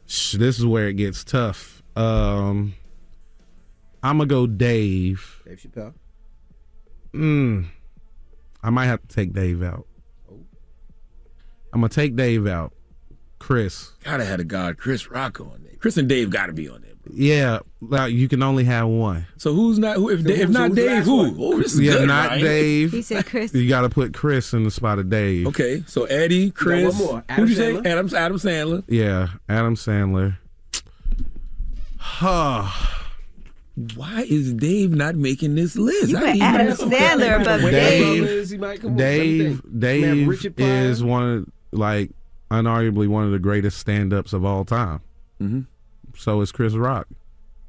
This is where it gets tough. I'm gonna go Dave. Dave Chappelle. I might have to take Dave out. I'm gonna take Dave out. Chris. Gotta have a god, Chris Rock on there. Chris and Dave gotta be on there. Bro. Yeah, like, you can only have one. So who's not? If not Dave, who? Oh, this is good, not right? Dave. He said Chris. You got to put Chris in the spot of Dave. Okay, so Eddie, Chris. one more. Who'd you say? Adam Sandler. Yeah, Adam Sandler. Why is Dave not making this list? You put Adam Sandler above Dave. Dave is one of, like, unarguably one of the greatest stand-ups of all time. Mm-hmm. So is Chris Rock.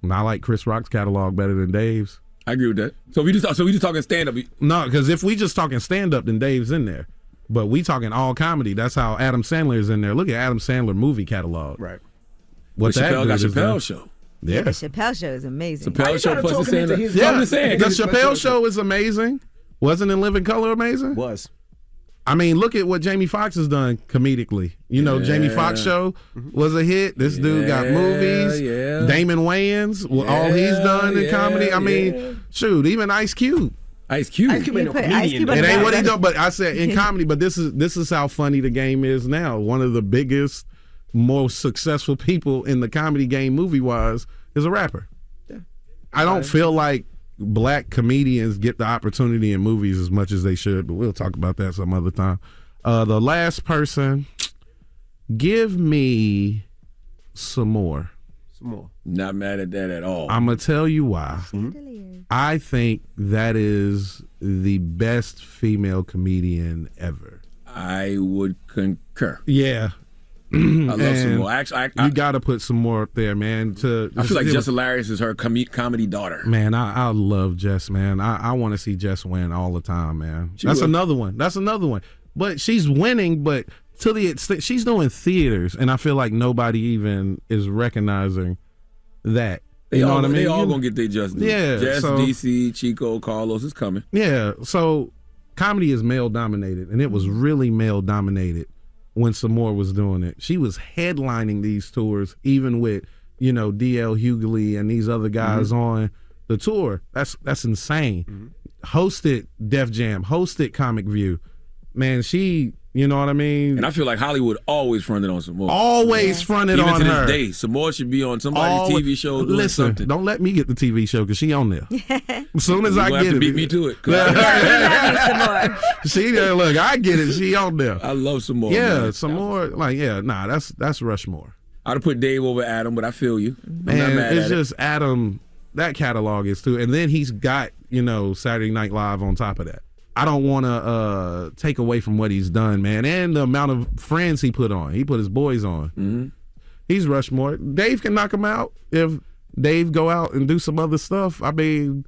And I like Chris Rock's catalog better than Dave's. I agree with that. So we just talking stand-up. No, because if we just talking stand-up, then Dave's in there. But we talking all comedy. That's how Adam Sandler is in there. Look at Adam Sandler movie catalog. Right. What that Chappelle got dude has done. Chappelle Show. Yeah. The Chappelle Show is amazing. Chappelle Show plus the stand-up. Yeah, I'm just saying. the Chappelle Show is amazing. Wasn't In Living Color amazing? Was. I mean, look at what Jamie Foxx has done comedically. You know, Jamie Foxx show was a hit. This dude got movies. Yeah. Damon Wayans, all he's done in comedy. I mean, shoot, even Ice Cube. Ice Cube. Ice Cube ain't no comedian. It ain't what he done, but I said in comedy. But this is how funny the game is now. One of the biggest, most successful people in the comedy game, movie wise, is a rapper. Yeah. I don't feel like black comedians get the opportunity in movies as much as they should, but we'll talk about that some other time. The last person, give me some more. Not mad at that at all. I'm going to tell you why. I think that is the best female comedian ever. I would concur. Yeah. I love some more. Actually, you got to put some more up there, man. I feel like Jess Hilarious is her comedy daughter. Man, I love Jess, man. I want to see Jess win all the time, man. That's another one. But she's winning, but to the extent she's doing theaters, and I feel like nobody even is recognizing that. You know what I mean? They all gonna get their just due. Yeah. Jess, DC, Chico, Carlos is coming. Yeah. So comedy is male dominated, and it was really male dominated when Samore was doing it. She was headlining these tours, even with, D.L. Hughley and these other guys on the tour. That's insane. Hosted Def Jam, hosted Comic View. Man, she, you know what I mean? And I feel like Hollywood always fronted on Samore. Always fronted even on to her. this day, Samore should be on somebody's TV show doing Listen, something. don't let me get the TV show because she on there. As soon as I get have to it. beat me to it. She there, look, I get it. She on there. I love Samore. Yeah, man. Samore, that's Rushmore. I'd have put Dave over Adam, but I feel you. I'm not Man, mad it's at it. just Adam, that catalog is too. And then he's got, Saturday Night Live on top of that. I don't want to take away from what he's done, man, and the amount of friends he put on. He put his boys on. He's Rushmore. Dave can knock him out if Dave go out and do some other stuff. I mean,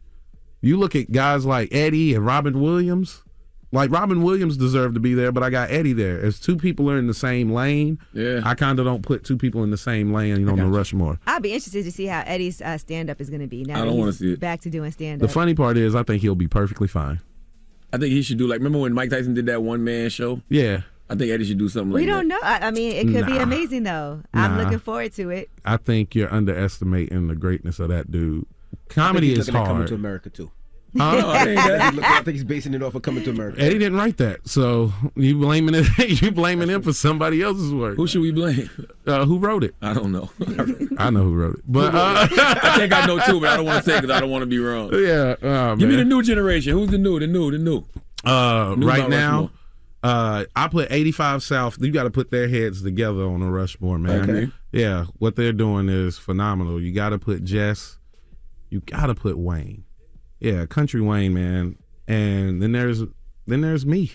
you look at guys like Eddie and Robin Williams. Like, Robin Williams deserved to be there, but I got Eddie there. As two people are in the same lane, I kind of don't put two people in the same lane on the Rushmore. I'll be interested to see how Eddie's stand-up is going to be now I don't want to see it. back to doing stand-up. The funny part is I think he'll be perfectly fine. I think he should do, remember when Mike Tyson did that one-man show? Yeah. I think Eddie should do something like that. We don't know. I mean, it could be amazing, though. I'm looking forward to it. I think you're underestimating the greatness of that dude. Comedy is hard. Coming to America, too. I think he's basing it off of Coming to America. Eddie didn't write that, so you blaming him for somebody else's work. Who should we blame? Who wrote it? I don't know. I know who wrote it, but I think I know too, but I don't want to say because I don't want to be wrong. Yeah, give me the new generation. Who's the new? Right now, I put 85 South. You got to put their heads together on a Rushmore, man. Okay. Yeah, what they're doing is phenomenal. You got to put Jess. You got to put Wayne. Yeah, Country Wayne, man. And then there's then there's me.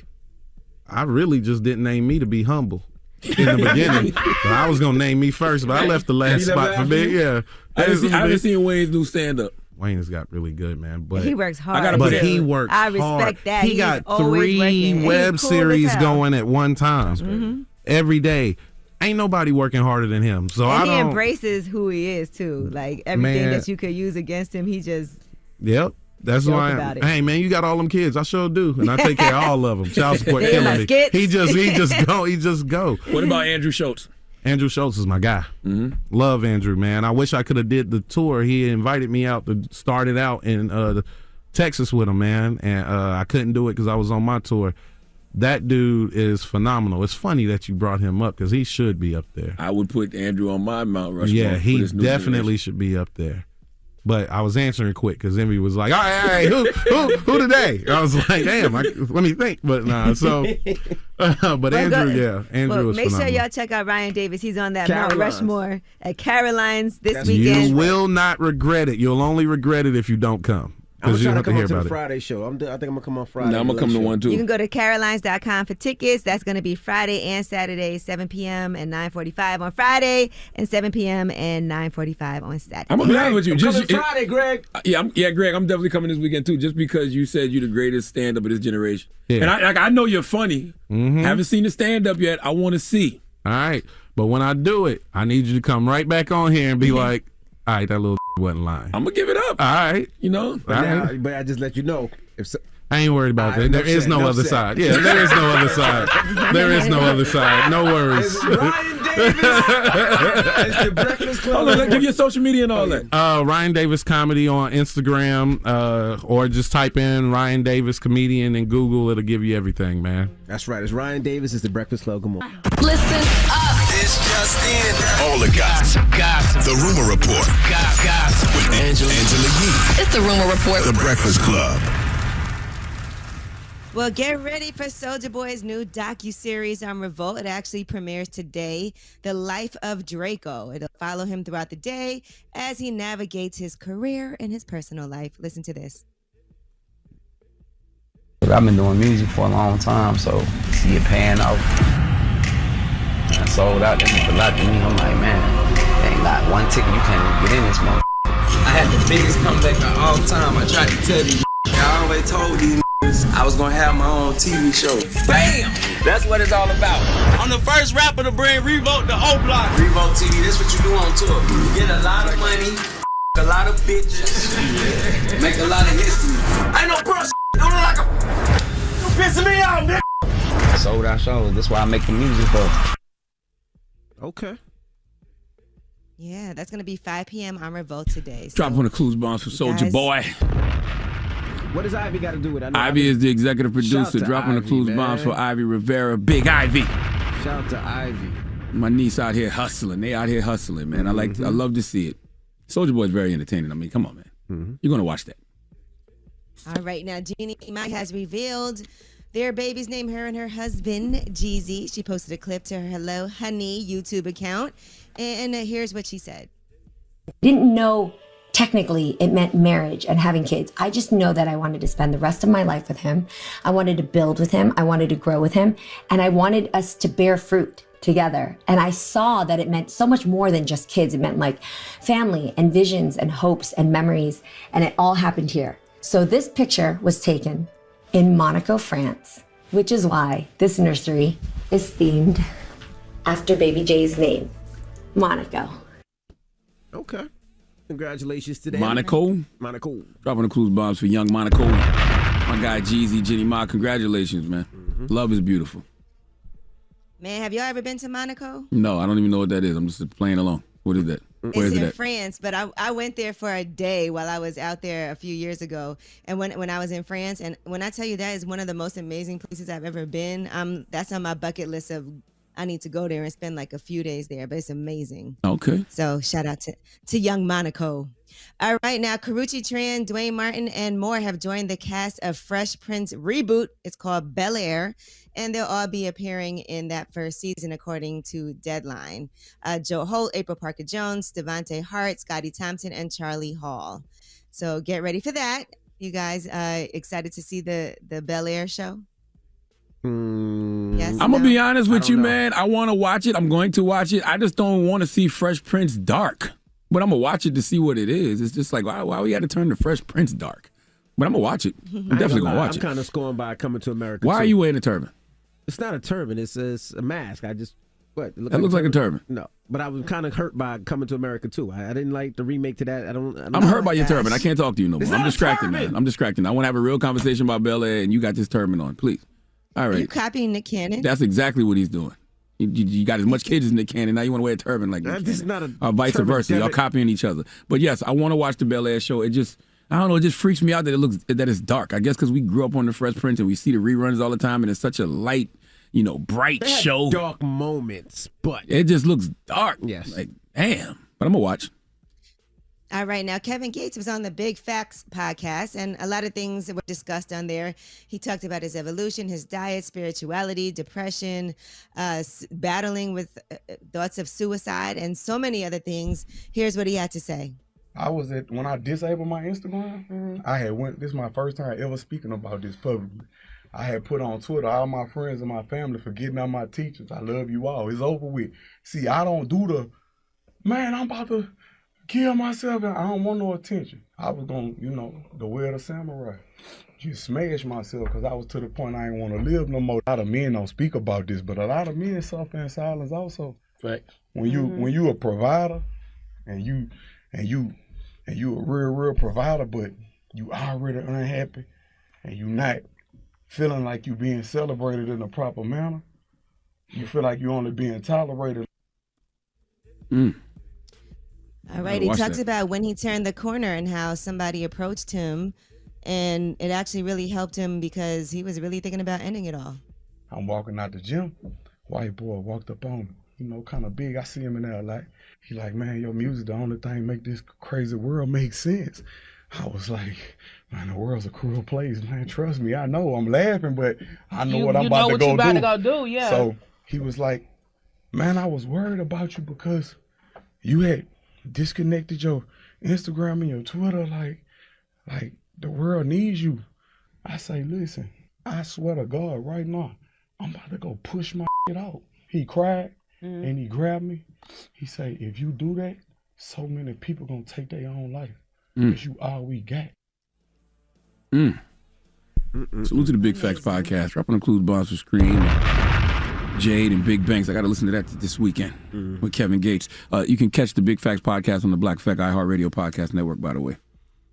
I really just didn't name me to be humble in the beginning. But I was gonna name me first, but I left the last spot for me. Yeah, I haven't seen Wayne's new stand-up. Wayne has got really good, man. But he works hard. He works I respect hard. that. He got 3 web series going at one time. Every day. Ain't nobody working harder than him. So and he embraces who he is too. Like everything that you could use against him, he just That's why. Hey man, you got all them kids. I sure do, and I take care of all of them. Child support killing me. He just go. What about Andrew Schultz? Andrew Schultz is my guy. Love Andrew, man. I wish I could have did the tour. He invited me out to start it out in Texas with him, man, and I couldn't do it because I was on my tour. That dude is phenomenal. It's funny that you brought him up because he should be up there. I would put Andrew on my Mount Rushmore. Yeah, he definitely should be up there. But I was answering quick because Envy was like, all right, who today? I was like, damn, let me think. But nah, so, but Andrew, Andrew was make phenomenal. sure y'all check out Ryan Davis. He's on that Mount Rushmore at Caroline's this weekend. You will not regret it. You'll only regret it if you don't come. I'm Because you trying have to to come hear up to about the it. Friday show. I think I'm gonna come on Friday. I'm gonna come to one too. You can go to carolines.com for tickets. That's going to be Friday and Saturday, 7 p.m. and 9:45 on Friday, and 7 p.m. and 9:45 on Saturday. I'm gonna be honest with you. Coming Friday, Greg. Greg. I'm definitely coming this weekend too. Just because you said you're the greatest stand-up of this generation, Yeah. and I know you're funny. Haven't seen the stand-up yet. I want to see. All right. But when I do it, I need you to come right back on here and be like, all right, that little wasn't lying. I'm gonna give it up. All right. You know. But I just let you know. I ain't worried about that. There is no other side. Yeah, there is no other side. There is no other side. No worries. Ryan Davis. It's the Breakfast Club. Hold on, give your social media and all that. Ryan Davis Comedy on Instagram, or just type in Ryan Davis Comedian in Google. It'll give you everything, man. That's right. It's Ryan Davis. It's the Breakfast Club. Come on. Listen up. It's just in. All the gossip. The Rumor Report. Gossip. With Angela Yee. It's the Rumor Report. The Breakfast Club. Well, get ready for Soulja Boy's new docuseries on Revolt. It actually premieres today, The Life of Draco. It'll follow him throughout the day as he navigates his career and his personal life. Listen to this. I've been doing music for a long time, so see it paying off. I sold out, that meant a lot to me. I'm like, man, there ain't not one ticket you can't even get in this month. I had the biggest comeback of all time. I tried to tell these I always told these I was gonna have my own TV show. Bam! That's what it's all about. I'm the first rapper to bring Revolt to O-Block. Revolt TV, that's what you do on tour. You get a lot of money, a lot of bitches, make a lot of history. I know bro, don't look like a you pissing me off, nigga. Sold out shows, that's why I make the music for. Okay. Yeah, that's going to be 5 p.m. on Revolt today. So Drop on the clues bombs for Soulja Boy. What does Ivy got to do with it? Ivy is the executive producer. Drop on the clues bombs for Ivy Rivera. Big Ivy. Shout out to Ivy. My niece out here hustling. They out here hustling, man. I love to see it. Soulja Boy is very entertaining. I mean, come on, man. You're going to watch that. All right, now Jeannie Mai has revealed their baby's name, her and her husband, Jeezy. She posted a clip to her Hello Honey YouTube account, and here's what she said. Didn't know technically it meant marriage and having kids. I just know that I wanted to spend the rest of my life with him. I wanted to build with him. I wanted to grow with him, and I wanted us to bear fruit together. And I saw that it meant so much more than just kids. It meant like family and visions and hopes and memories, and it all happened here. So this picture was taken in Monaco, France, which is why this nursery is themed after baby Jay's name, Monaco. Okay. Congratulations to them. Monaco. Dropping the clues bombs for young Monaco. My guy Jeezy, Jeannie Mai. Congratulations, man. Love is beautiful. Man, have y'all ever been to Monaco? No, I don't even know what that is. I'm just playing along. What is that? Where is It's it in at? France, but I went there for a day while I was out there a few years ago. And when I was in France, and when I tell you that is one of the most amazing places I've ever been, that's on my bucket list of I need to go there and spend like a few days there, but it's amazing. Okay. So shout out to young Monaco. All right, now Karrueche Tran, Dwayne Martin, and more have joined the cast of Fresh Prince reboot. It's called Bel Air, and they'll all be appearing in that first season, according to Deadline. Joe Holt, April Parker Jones, Devontae Hart, Scotty Thompson, and Charlie Hall. So get ready for that. You guys excited to see the Bel Air show? Yes, I'm gonna no? be honest with you, know. man. I want to watch it. I'm going to watch it. I just don't want to see Fresh Prince dark. But I'm gonna watch it to see what it is. It's just like why we had to turn the Fresh Prince dark. But I'm gonna watch it. I'm definitely gonna watch I'm it. kind of scorned by Coming to America. Why too. are you wearing a turban? It's not a turban. It's a mask. I just what? It That looks like a turban. No, but I was kind of hurt by Coming to America too. I didn't like the remake to that. I'm hurt by your turban. I can't talk to you no more. It's I'm not a distracted, turban. man. I'm distracted. I want to have a real conversation about Bel Air, and you got this turban on. Please. All Are you right. copying Nick Cannon? That's exactly what he's doing. You got as much kids as Nick Cannon. Now you want to wear a turban like Nick This is Cannon. not a Or vice turban, versa. damn Y'all it. copying each other. But yes, I want to watch the Bel Air show. It just, I don't know, it just freaks me out that it's dark. I guess because we grew up on the Fresh Prince and we see the reruns all the time, and it's such a light, bright They had show. dark moments, but It just looks dark. Yes. Like, damn. But I'm going to watch. All right, now Kevin Gates was on the Big Facts podcast, and a lot of things were discussed on there. He talked about his evolution, his diet, spirituality, depression, battling with thoughts of suicide, and so many other things. Here's what he had to say. When I disabled my Instagram, I had this is my first time ever speaking about this publicly. I had put on Twitter, all my friends and my family forgetting all my teachers. I love you all. It's over with. See, I don't do man, I'm about to kill myself and I don't want no attention. I was going to, the way of the samurai. Just smash myself because I was to the point I didn't want to live no more. A lot of men don't speak about this, but a lot of men suffer in silence also. Right. When you a provider and you a real provider, but you already unhappy and you not feeling like you being celebrated in a proper manner, you feel like you only being tolerated. All right, he talks about when he turned the corner and how somebody approached him, and it actually really helped him because he was really thinking about ending it all. I'm walking out the gym, white boy walked up on me, kind of big. I see him in there like, he like, man, your music the only thing make this crazy world make sense. I was like, man, the world's a cruel place, man. Trust me, I know. I'm laughing, but I know what I'm about to go do. Yeah. So he was like, man, I was worried about you because you had disconnected your Instagram and your Twitter. Like the world needs you. I say, listen, I swear to God, right now, I'm about to go push my shit out. He cried and he grabbed me. He say, if you do that, so many people gonna take their own life. Because you all we got. Salute to the Big Facts podcast. Dropping includes bombs for Greene, Jade, and Big Banks. I got to listen to that this weekend with Kevin Gates. You can catch the Big Facts podcast on the Black Effect iHeartRadio podcast network, by the way.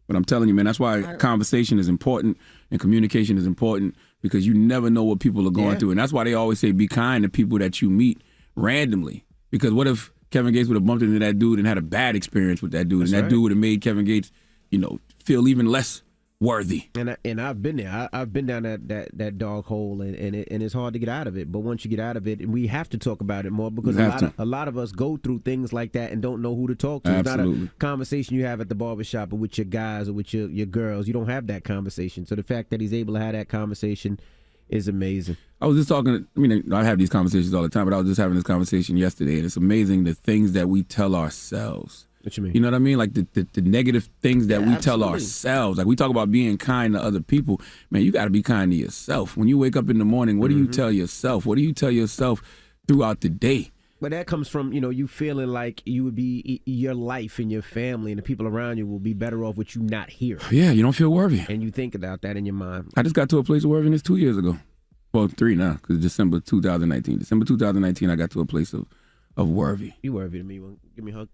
But I'm telling you, man, that's why conversation is important and communication is important, because you never know what people are going through. And that's why they always say be kind to people that you meet randomly. Because what if Kevin Gates would have bumped into that dude and had a bad experience with that dude, and that dude would have made Kevin Gates, feel even less worthy. And I've been there. I've been down that dog hole, and it's hard to get out of it. But once you get out of it, and we have to talk about it more, because a lot of us go through things like that and don't know who to talk to. Absolutely. It's not a conversation you have at the barbershop or with your guys or with your girls. You don't have that conversation. So the fact that he's able to have that conversation is amazing. I was just talking, I have these conversations all the time, but I was just having this conversation yesterday, and it's amazing the things that we tell ourselves. What you mean? You know what I mean? Like the negative things that we tell ourselves. Like we talk about being kind to other people. Man, you got to be kind to yourself. When you wake up in the morning, what do you tell yourself? What do you tell yourself throughout the day? But that comes from, you feeling like you would be, your life and your family and the people around you will be better off with you not here. Yeah, you don't feel worthy. And you think about that in your mind. I just got to a place of worthiness 2 years ago. Well, 3 now, because December 2019. December 2019, I got to a place of worthy. You worthy to me. Give me a hug.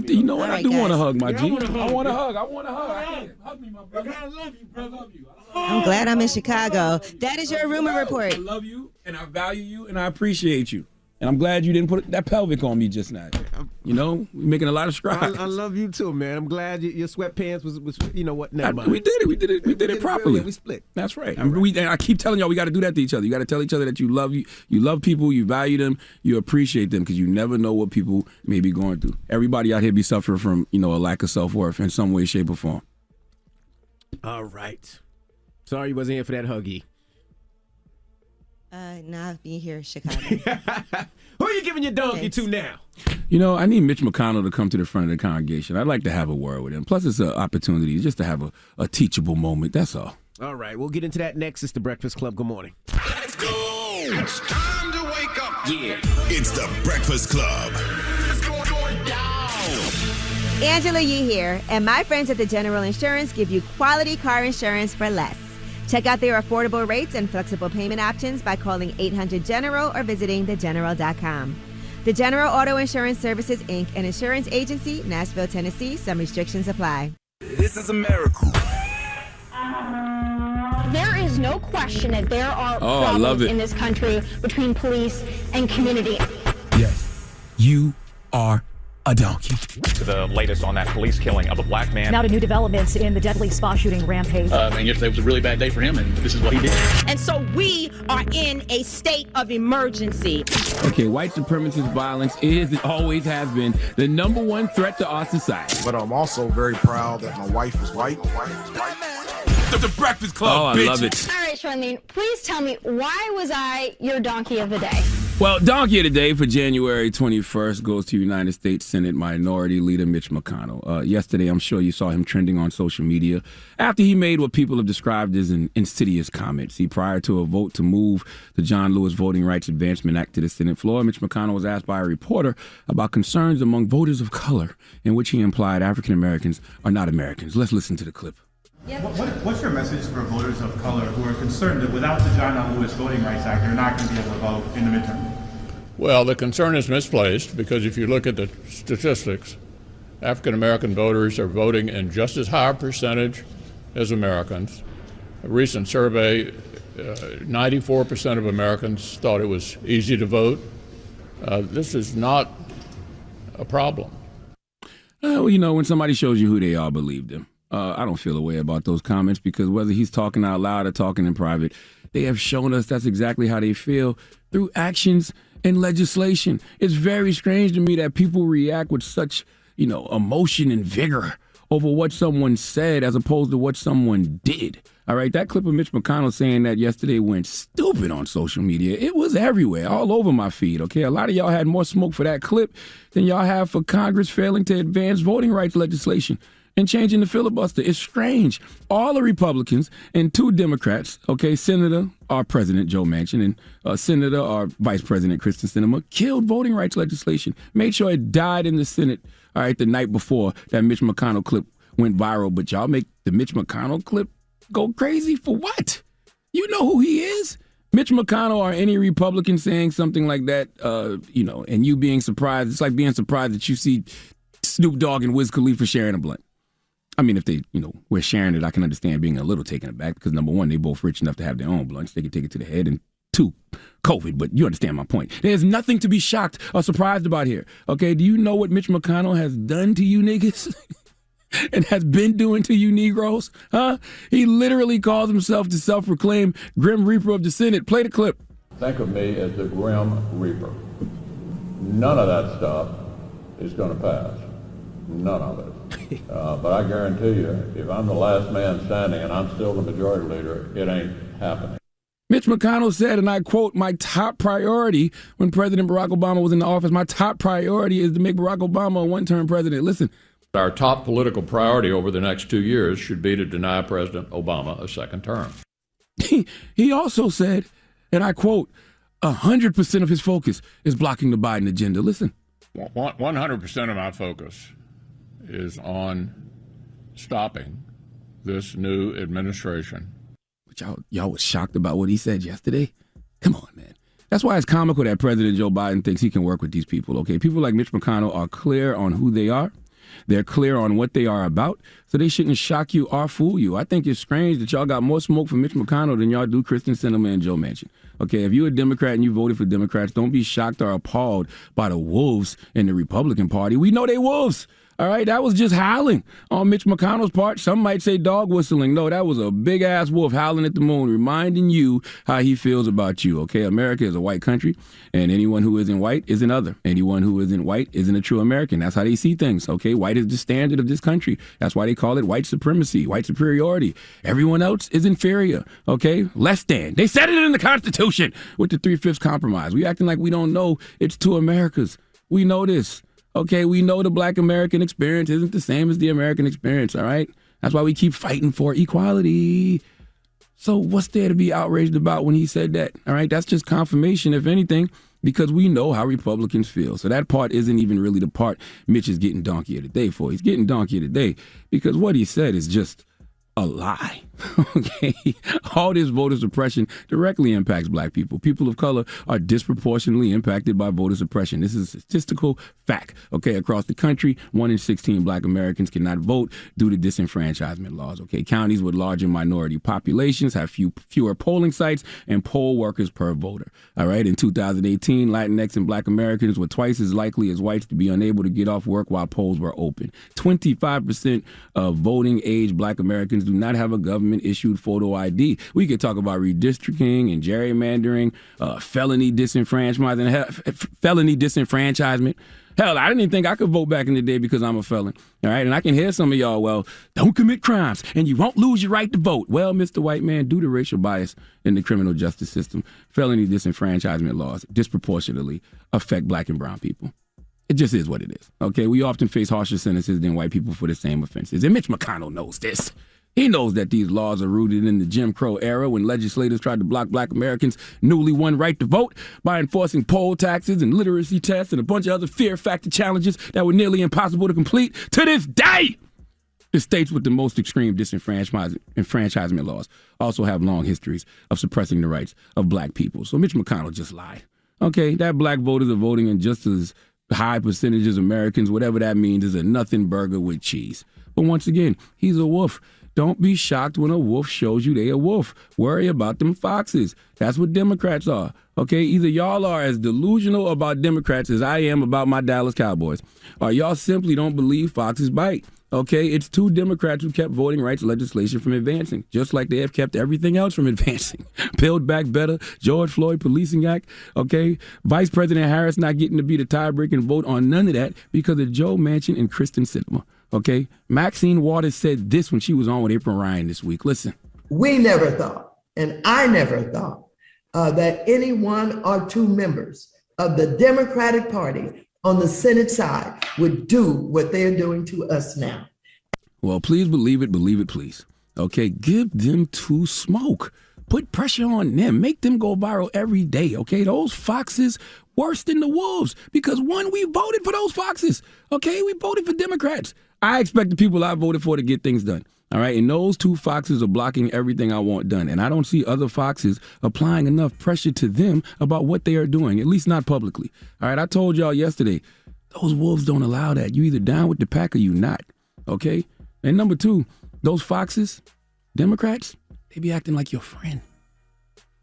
You know what? I do want to hug, my G. I want to hug. I can't. Hug me, my brother. I love you, brother. I love you. I'm glad I'm in Chicago. That is your rumor report. I love you, and I value you, and I appreciate you. And I'm glad you didn't put that pelvic on me just now. We're making a lot of strides. I love you too, man. I'm glad your sweatpants was what? Never mind. We did it properly. We split. That's right. I keep telling y'all we got to do that to each other. You got to tell each other that you love people, you value them, you appreciate them, because you never know what people may be going through. Everybody out here be suffering from a lack of self-worth in some way, shape, or form. All right. Sorry you wasn't here for that huggy. Nah, be here, Chicago. Who are you giving your donkey to now? I need Mitch Mcconnell to come to the front of the congregation. I'd like to have a word with him. Plus, it's an opportunity just to have a teachable moment. That's all. All right, we'll get into that next. It's The Breakfast Club. Good morning. It's time to wake up. Yeah. It's the Breakfast Club. It's going down. Angela Yee here, and my friends at the General Insurance give you quality car insurance for less. Check out their affordable rates and flexible payment options by calling 800-GENERAL or visiting thegeneral.com. The General Auto Insurance Services, Inc., an insurance agency, Nashville, Tennessee. Some restrictions apply. This is a miracle. There is no question that there are problems in this country between police and community. Yes, you are a donkey. To the latest on that police killing of a black man. Now to new developments in the deadly spa shooting rampage. And yesterday was a really bad day for him, and this is what he did. And so we are in a state of emergency. Okay, white supremacist violence is and always has been the number one threat to our society. But I'm also very proud that my wife is white. The Breakfast Club, Oh, I bitch. love it. All right, Charlamagne, please tell me, why was I your donkey of the day? Well, donkey of the day for January 21st goes to United States Senate Minority Leader Mitch McConnell. Yesterday, I'm sure you saw him trending on social media after he made what people have described as an insidious comment. See, prior to a vote to move the John Lewis Voting Rights Advancement Act to the Senate floor, Mitch McConnell was asked by a reporter about concerns among voters of color, in which he implied African Americans are not Americans. Let's listen to the clip. What's your message for voters of color who are concerned that without the John L. Lewis Voting Rights Act, they're not going to be able to vote in the midterm? Well, the concern is misplaced because if you look at the statistics, African American voters are voting in just as high a percentage as Americans. A recent survey, 94% of Americans thought it was easy to vote. This is not a problem. Well, you know, when somebody shows you who they are, believe them. I don't feel a way about those comments because whether he's talking out loud or talking in private, they have shown us that's exactly how they feel through actions and legislation. It's very strange to me that people react with such, emotion and vigor over what someone said as opposed to what someone did. All right, that clip of Mitch McConnell saying that yesterday went stupid on social media. It was everywhere, all over my feed, okay? A lot of y'all had more smoke for that clip than y'all have for Congress failing to advance voting rights legislation and changing the filibuster. It's strange. All the Republicans and 2 Democrats, okay, Senator, our President Joe Manchin, and Senator, our Vice President Kristen Sinema, killed voting rights legislation, made sure it died in the Senate, all right, the night before that Mitch McConnell clip went viral. But y'all make the Mitch McConnell clip go crazy for what? You know who he is? Mitch McConnell or any Republican saying something like that, and you being surprised. It's like being surprised that you see Snoop Dogg and Wiz Khalifa sharing a blunt. I mean, if they, we're sharing it, I can understand being a little taken aback because, number one, they both rich enough to have their own blunts. They can take it to the head. And 2, COVID. But you understand my point. There's nothing to be shocked or surprised about here. Okay, do you know what Mitch McConnell has done to you niggas and has been doing to you Negroes? Huh? He literally calls himself the self-proclaimed Grim Reaper of the Senate. Play the clip. Think of me as the Grim Reaper. None of that stuff is going to pass. None of it. But I guarantee you, if I'm the last man standing and I'm still the majority leader, it ain't happening. Mitch McConnell said, and I quote, "My top priority when President Barack Obama was in the office, my top priority is to make Barack Obama a one-term president." Listen. Our top political priority over the next 2 years should be to deny President Obama a second term. He also said, and I quote, 100% of his focus is blocking the Biden agenda. Listen. 100% of my focus is on stopping this new administration. But y'all was shocked about what he said yesterday? Come on, man. That's why it's comical that President Joe Biden thinks he can work with these people, okay? People like Mitch McConnell are clear on who they are. They're clear on what they are about, so they shouldn't shock you or fool you. I think it's strange that y'all got more smoke for Mitch McConnell than y'all do Kristen Sinema and Joe Manchin. Okay, if you're a Democrat and you voted for Democrats, don't be shocked or appalled by the wolves in the Republican Party. We know they wolves. All right, that was just howling on Mitch McConnell's part. Some might say dog whistling. No, that was a big-ass wolf howling at the moon, reminding you how he feels about you, okay? America is a white country, and anyone who isn't white isn't other. Anyone who isn't white isn't a true American. That's how they see things, okay? White is the standard of this country. That's why they call it white supremacy, white superiority. Everyone else is inferior, okay? Less than. They said it in the Constitution with the 3/5 compromise. We acting like we don't know it's 2 Americas. We know this. Okay, we know the Black American experience isn't the same as the American experience, all right? That's why we keep fighting for equality. So what's there to be outraged about when he said that? All right, that's just confirmation, if anything, because we know how Republicans feel. So that part isn't even really the part Mitch is getting donkey of the day for. He's getting donkey of the day because what he said is just a lie. Okay, all this voter suppression directly impacts black people. People of color are disproportionately impacted by voter suppression. This is a statistical fact. Okay, across the country, 1 in 16 black Americans cannot vote due to disenfranchisement laws. Okay, counties with larger minority populations have fewer polling sites and poll workers per voter. All right, in 2018, Latinx and black Americans were twice as likely as whites to be unable to get off work while polls were open. 25% of voting age black Americans do not have a government-issued photo ID. We could talk about redistricting and gerrymandering, felony disenfranchisement. Hell, I didn't even think I could vote back in the day because I'm a felon. All right, and I can hear some of y'all, well, don't commit crimes and you won't lose your right to vote. Well, Mr. White Man, due to racial bias in the criminal justice system, felony disenfranchisement laws disproportionately affect black and brown people. It just is what it is. Okay, we often face harsher sentences than white people for the same offenses. And Mitch McConnell knows this. He knows that these laws are rooted in the Jim Crow era when legislators tried to block black Americans' newly won right to vote by enforcing poll taxes and literacy tests and a bunch of other fear factor challenges that were nearly impossible to complete. To this day, the states with the most extreme disenfranchisement laws also have long histories of suppressing the rights of black people. So Mitch McConnell just lied. Okay, that black voters are voting in just as high percentages of Americans, whatever that means, is a nothing burger with cheese. But once again, he's a wolf. Don't be shocked when a wolf shows you they a wolf. Worry about them foxes. That's what Democrats are. Okay, either y'all are as delusional about Democrats as I am about my Dallas Cowboys, or y'all simply don't believe foxes bite. Okay, it's two Democrats who kept voting rights legislation from advancing, just like they have kept everything else from advancing. Build Back Better, George Floyd Policing Act, okay? Vice President Harris not getting to be the tie-breaking vote on none of that because of Joe Manchin and Kristen Sinema, okay? Maxine Waters said this when she was on with April Ryan this week. Listen. We never thought, and I never thought, that any one or two members of the Democratic Party on the Senate side would do what they're doing to us now. Well, please believe it, please. Okay, give them to smoke. Put pressure on them. Make them go viral every day, okay? Those foxes worse than the wolves because, one, we voted for those foxes, okay? We voted for Democrats. I expect the people I voted for to get things done, all right? And those two foxes are blocking everything I want done. And I don't see other foxes applying enough pressure to them about what they are doing, at least not publicly. All right, I told y'all yesterday, those wolves don't allow that. You either down with the pack or you not, okay? And number two, those foxes, Democrats, they be acting like your friend.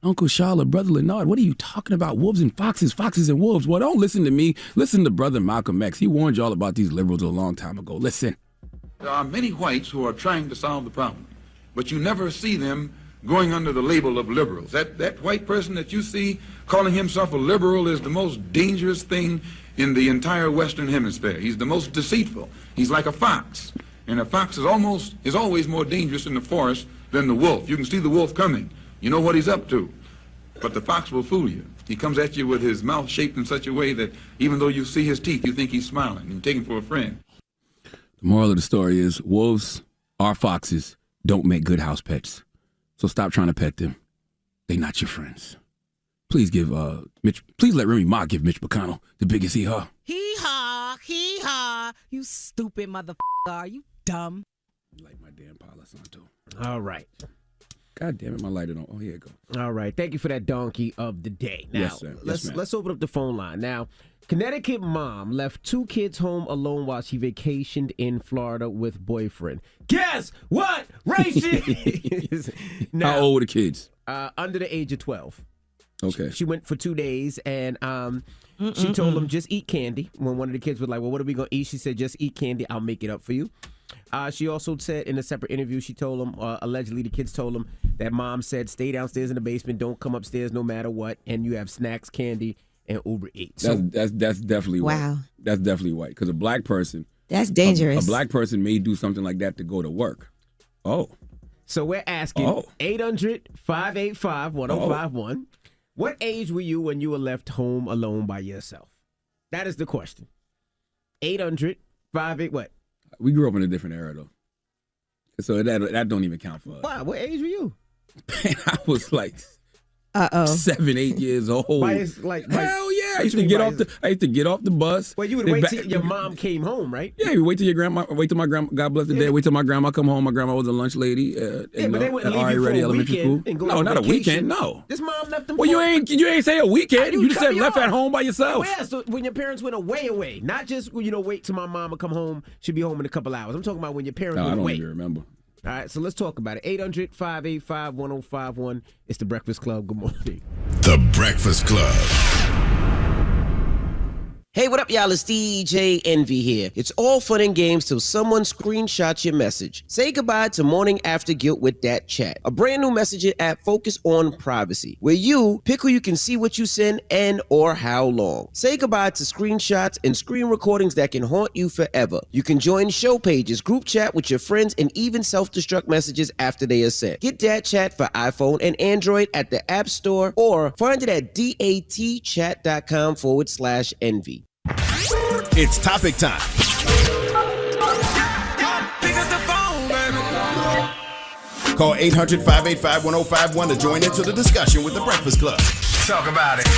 Uncle Charlotte, Brother Leonard, what are you talking about? Wolves and foxes, foxes and wolves. Well, don't listen to me. Listen to Brother Malcolm X. He warned y'all about these liberals a long time ago. Listen. There are many whites who are trying to solve the problem, but you never see them going under the label of liberals. That white person that you see calling himself a liberal is the most dangerous thing in the entire Western Hemisphere. He's the most deceitful. He's like a fox. And a fox is always more dangerous in the forest than the wolf. You can see the wolf coming. You know what he's up to. But the fox will fool you. He comes at you with his mouth shaped in such a way that even though you see his teeth, you think he's smiling. You take him for a friend. The moral of the story is wolves or foxes don't make good house pets. So stop trying to pet them. They're not your friends. Please give Mitch. Please let Remy Ma give Mitch McConnell the biggest hee-haw. Hee-haw, hee-haw. You stupid motherfucker. Are you dumb? Like my damn Palo Santo. All right. God damn it, my lighter don't. Oh, here it go. All right. Thank you for that donkey of the day. Now, yes, sir. Let's open up the phone line. Now, Connecticut mom left 2 kids home alone while she vacationed in Florida with boyfriend. Guess what race it is? Now, how old were the kids? Under the age of 12. Okay. She went for 2 days, and she told them, just eat candy. When one of the kids was like, well, what are we going to eat? She said, just eat candy. I'll make it up for you. She also said in a separate interview, she told them, allegedly the kids told them that mom said, stay downstairs in the basement, don't come upstairs no matter what, and you have snacks, candy, and Uber Eats. So, that's definitely wow. White. That's definitely white. Because a black person. That's dangerous. A black person may do something like that to go to work. Oh. So we're asking 800-585-1051. What age were you when you were left home alone by yourself? That is the question. 800-58 what? We grew up in a different era, though. So that don't even count for us. Wow, what age were you? I was like 7, 8 years old. Hell yeah! I used to get off the bus. Well, you would wait till your mom came home, right? Yeah, you wait till your grandma. Wait till my grandma. God bless the day. Wait till my grandma come home. My grandma was a lunch lady but they wouldn't leave you for a elementary school. weekend and go No, on not a vacation. weekend. No. This mom left them. Well, you ain't say a weekend. You just said left at home by yourself. Yeah, so when your parents went away, not just wait till my mama come home. She'll be home in a couple hours. I'm talking about when your parents went away. I don't even remember. All right, so let's talk about it. 800-585-1051. It's The Breakfast Club. Good morning. The Breakfast Club. Hey, what up, y'all? It's DJ Envy here. It's all fun and games till someone screenshots your message. Say goodbye to morning after guilt with that chat. A brand new messaging app focused on privacy, where you pick who you can see what you send and or how long. Say goodbye to screenshots and screen recordings that can haunt you forever. You can join show pages, group chat with your friends, and even self-destruct messages after they are sent. Get that chat for iPhone and Android at the App Store or find it at datchat.com/envy. It's topic time. Call 800-585-1051 to join into the discussion with The Breakfast Club. Talk about it.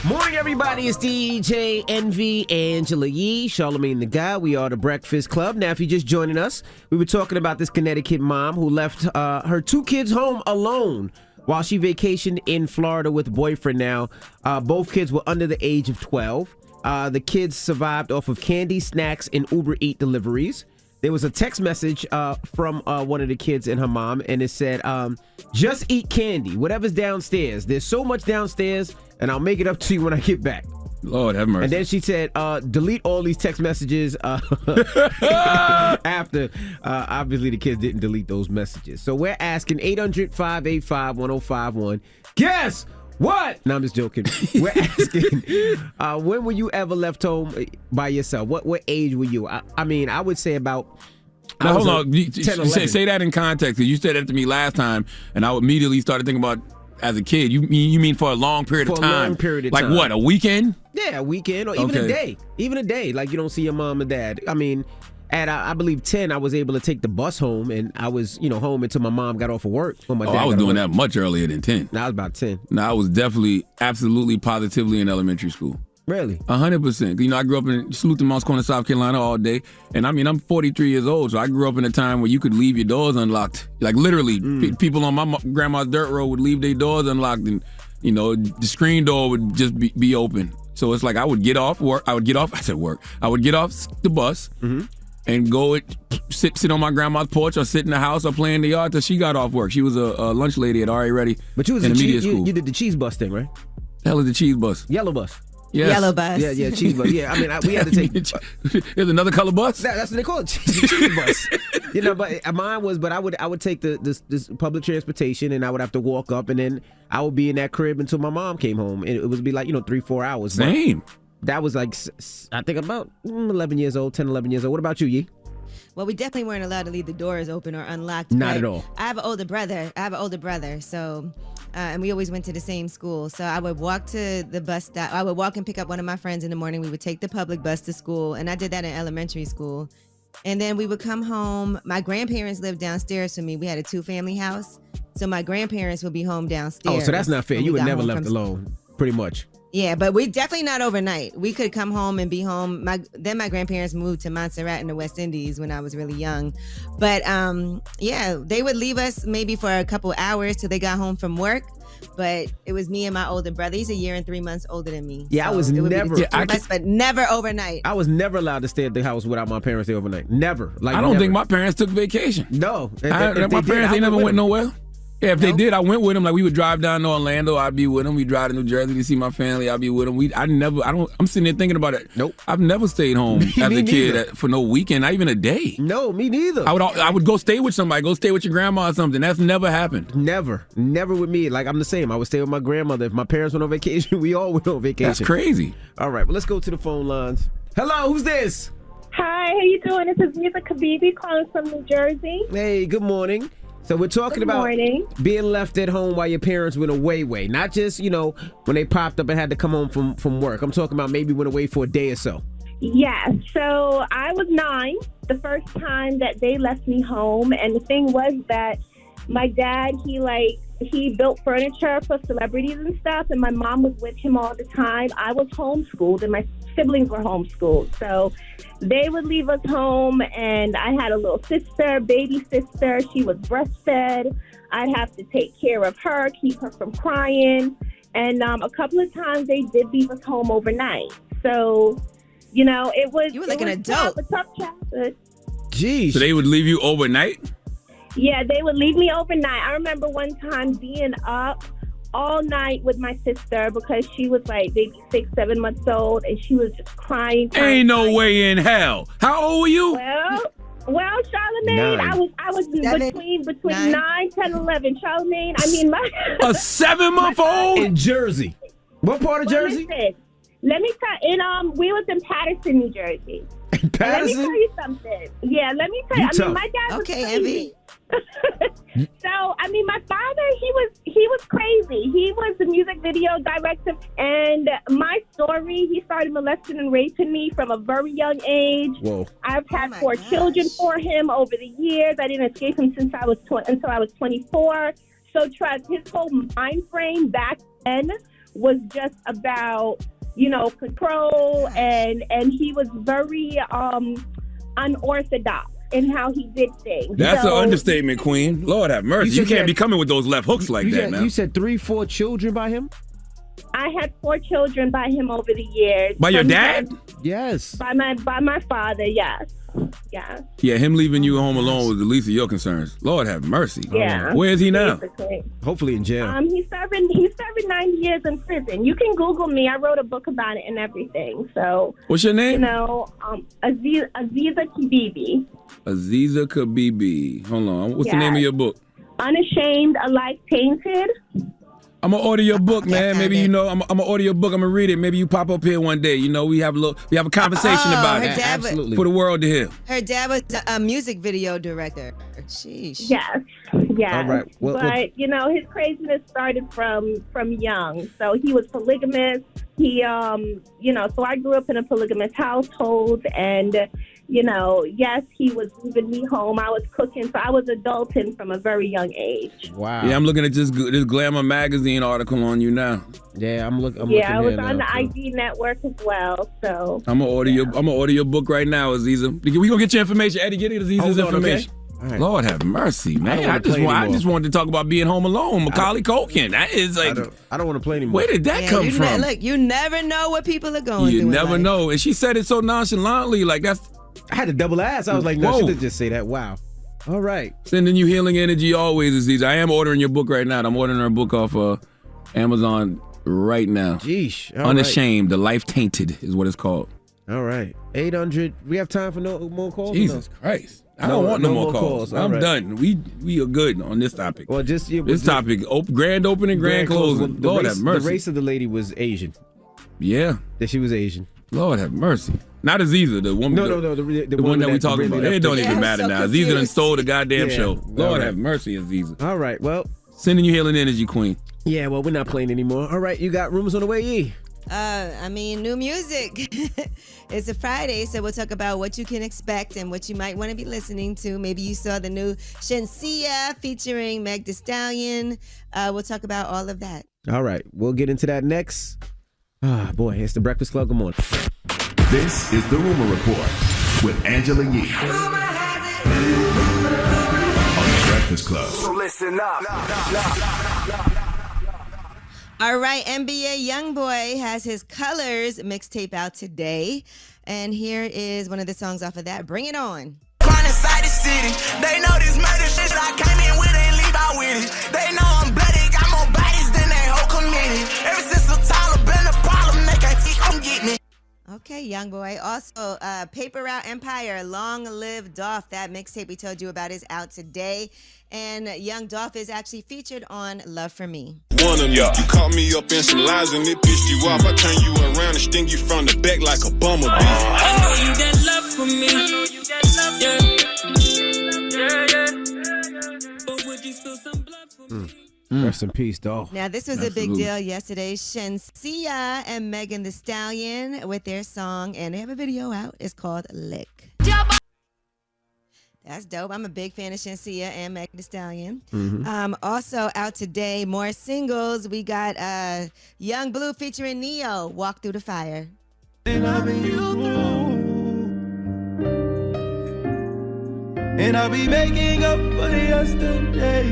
Morning, everybody. It's DJ Envy, Angela Yee, Charlamagne the Guy. We are The Breakfast Club. Now, if you're just joining us, we were talking about this Connecticut mom who left her 2 kids home alone while she vacationed in Florida with a boyfriend. Now, both kids were under the age of 12. The kids survived off of candy, snacks, and Uber Eat deliveries. There was a text message from one of the kids and her mom, and it said, just eat candy, whatever's downstairs. There's so much downstairs, and I'll make it up to you when I get back. Lord have mercy. And then she said, delete all these text messages after. Obviously, the kids didn't delete those messages. So we're asking 800-585-1051. Guess what? No, I'm just joking. We're asking, when were you ever left home by yourself? What age were you? I mean, I would say about. Now, hold on. 10, Say that in context. You said that to me last time, and I immediately started thinking about as a kid. You mean for a long period of time? For a long period of time. Like what? A weekend? Yeah, a weekend or even a day. Even a day. Like you don't see your mom and dad. I mean, at I believe 10, I was able to take the bus home, and I was home until my mom got off of work. Or my dad I was doing that much earlier than 10. No, I was about 10. No, I was definitely, absolutely, positively in elementary school. Really? 100%. I grew up in Salute to Mounts Corner, South Carolina all day. And I mean, I'm 43 years old, so I grew up in a time where you could leave your doors unlocked. Like literally, people on my grandma's dirt road would leave their doors unlocked, and the screen door would just be open. So it's like I would get off work. I would get off the bus and go sit on my grandma's porch or sit in the house or play in the yard till she got off work. She was a lunch lady at Already Ready. But you was in the media school. You did the cheese bus thing, right? The hell is the cheese bus? Yellow bus. Yes. Yellow bus. Yeah, cheese bus. Yeah, I mean, we had to take. There's another color bus. That's what they call it, cheese bus. But mine was. But I would take this public transportation, and I would have to walk up, and then I would be in that crib until my mom came home, and it would be like 3-4 hours. Same. But that was like I think about 11 years old, 10, 11 years old. What about you, Yee? Well, we definitely weren't allowed to leave the doors open or unlocked. Not at all. I have an older brother. So, and we always went to the same school. So I would walk to the bus stop. I would walk and pick up one of my friends in the morning. We would take the public bus to school. And I did that in elementary school. And then we would come home. My grandparents lived downstairs from me. We had a 2-family house. So my grandparents would be home downstairs. Oh, so that's not fair. You were never left alone, pretty much. Yeah, but we definitely not overnight. We could come home and be home. Then my grandparents moved to Montserrat in the West Indies when I was really young. But they would leave us maybe for a couple hours till they got home from work. But it was me and my older brother. He's a year and 3 months older than me. Yeah, so I was never. But never overnight. I was never allowed to stay at the house without my parents there overnight. Never. I don't think my parents took vacation. No, my parents ain't never went nowhere. Yeah, if they did, I went with them. Like we would drive down to Orlando, I'd be with them. We drive to New Jersey to see my family, I'd be with them. I'm sitting there thinking about it. Nope. I've never stayed home as a kid for no weekend, not even a day. No, me neither. I would go stay with somebody, go stay with your grandma or something. That's never happened. Never with me. Like I'm the same. I would stay with my grandmother. If my parents went on vacation, we all went on vacation. That's crazy. All right, well let's go to the phone lines. Hello, who's this? Hi, how you doing? This is Misa Kabibi calling from New Jersey. Hey, good morning. So we're talking about being left at home while your parents went away. Not just, when they popped up and had to come home from work. I'm talking about maybe went away for a day or so. Yes. So I was 9 the first time that they left me home. And the thing was that my dad, he built furniture for celebrities and stuff, and my mom was with him all the time. I was homeschooled, and my siblings were homeschooled. So they would leave us home, and I had a little sister, baby sister. She was breastfed. I'd have to take care of her, keep her from crying. And a couple of times they did leave us home overnight. So, you know, it was... You were like an adult. A tough childhood. Jeez. So they would leave you overnight? Yeah, they would leave me overnight. I remember one time being up all night with my sister because she was like maybe 6, 7 months old, and she was just crying. Ain't no way in hell. How old were you? Well, Charlamagne, I was between 9, 10, 11. Charlamagne, I mean, a 7-month-old in Jersey. What part of Jersey? Listen, let me tell. We was in Patterson, New Jersey. Patterson? Let me tell you something. Yeah, let me tell you. I mean, my dad was crazy. So, I mean, my father, he was crazy. He was the music video director, and my story, he started molesting and raping me from a very young age. Whoa. I've had 4 children for him over the years. I didn't escape him since until I was 24. So, trust, his whole mind frame back then was just about, you know, control, and he was very unorthodox in how he did things. That's an understatement, Queen. Lord have mercy. You can't be coming with those left hooks like that now. You said 3, 4 children by him? I had 4 children by him over the years. By your dad? Yes. By my father, yes. Yes. Yeah, him leaving you home alone was the least of your concerns. Lord have mercy. Yeah. Where is he now? Basically. Hopefully in jail. He's serving 90 years in prison. You can Google me. I wrote a book about it and everything. So what's your name? You know, Aziza Kibibi. Aziza Kibibi. Hold on. What's the name of your book? Unashamed, A Life Tainted. I'm gonna order your book, man. Maybe I'm gonna order your book. I'm gonna read it. Maybe you pop up here one day. You know, we have a conversation about it. Absolutely. For the world to hear. Her dad was a music video director. Sheesh. Yes. All right. But you know, his craziness started from young. So he was polygamous. He you know, so I grew up in a polygamous household, and you know, yes, he was leaving me home. I was cooking, so I was adulting from a very young age. Wow. Yeah, I'm looking at this Glamour magazine article on you now. Yeah, I'm looking. I was on the ID network as well. So I'm gonna order your book right now, Aziza. We gonna get your information, Eddie. Get Aziza's information. Okay. Right. Lord have mercy, man. I just wanted to talk about being home alone. Macaulay Culkin. That is like I don't want to play anymore. Where did that come from? Look, you never know what people are going through. You never know. And she said it so nonchalantly, like that's. I had to double ask. I was like, no, she didn't just say that. Wow. All right. Sending you healing energy always, Aziza. I am ordering your book right now. I'm ordering her book off Amazon right now. Jeesh. Unashamed, The Life Tainted is what it's called. All right. 800. We have time for no more calls? Jesus Christ. I don't want no more calls. I'm done. We are good on this topic. Well, this topic, grand opening, grand closing. Lord have mercy. The race of the lady was Asian. Yeah. That she was Asian. Lord have mercy. Not Aziza, the woman. No, the one that we talking about. It don't even matter now. Aziza done stole the goddamn show. Lord have mercy, Aziza. All right, well. Sending you healing energy, Queen. Yeah, well, we're not playing anymore. All right, you got rumors on the way, E? I mean, new music. It's a Friday, so we'll talk about what you can expect and what you might want to be listening to. Maybe you saw the new Shenseea featuring Meg Thee Stallion. We'll talk about all of that. All right, we'll get into that next. Ah, boy, it's the Breakfast Club. Good morning. This is the Rumor Report with Angela Yee on the Breakfast Club. So listen up. All right, NBA YoungBoy has his Colors mixtape out today. And here is one of the songs off of that. Bring it on. Inside the city, they know this murder shit I came in with ain't leave out with it. They know I'm bloody, got more bodies than they whole committee. Ever since the Tyler been a problem, they can't come get me. Okay, YoungBoy. Also, Paper Route Empire, Long Live Dolph. That mixtape we told you about is out today. And Young Dolph is actually featured on Love For Me. One of you caught me up in some lies and it pissed you off. I turn you around and sting you from the back like a bumblebee. I know you got love for me. Yeah. But would you spill some blood for me? Rest in peace, Dolph. Now, this was a big deal yesterday. Shenseea and Megan Thee Stallion with their song, and they have a video out. It's called Lick. That's dope. I'm a big fan of Shenseea and Meg Thee Stallion. Mm-hmm. Also out today, more singles. We got Young Blue featuring Neo, Walk Through the Fire. And I'll be you through. And I'll be making up for yesterday.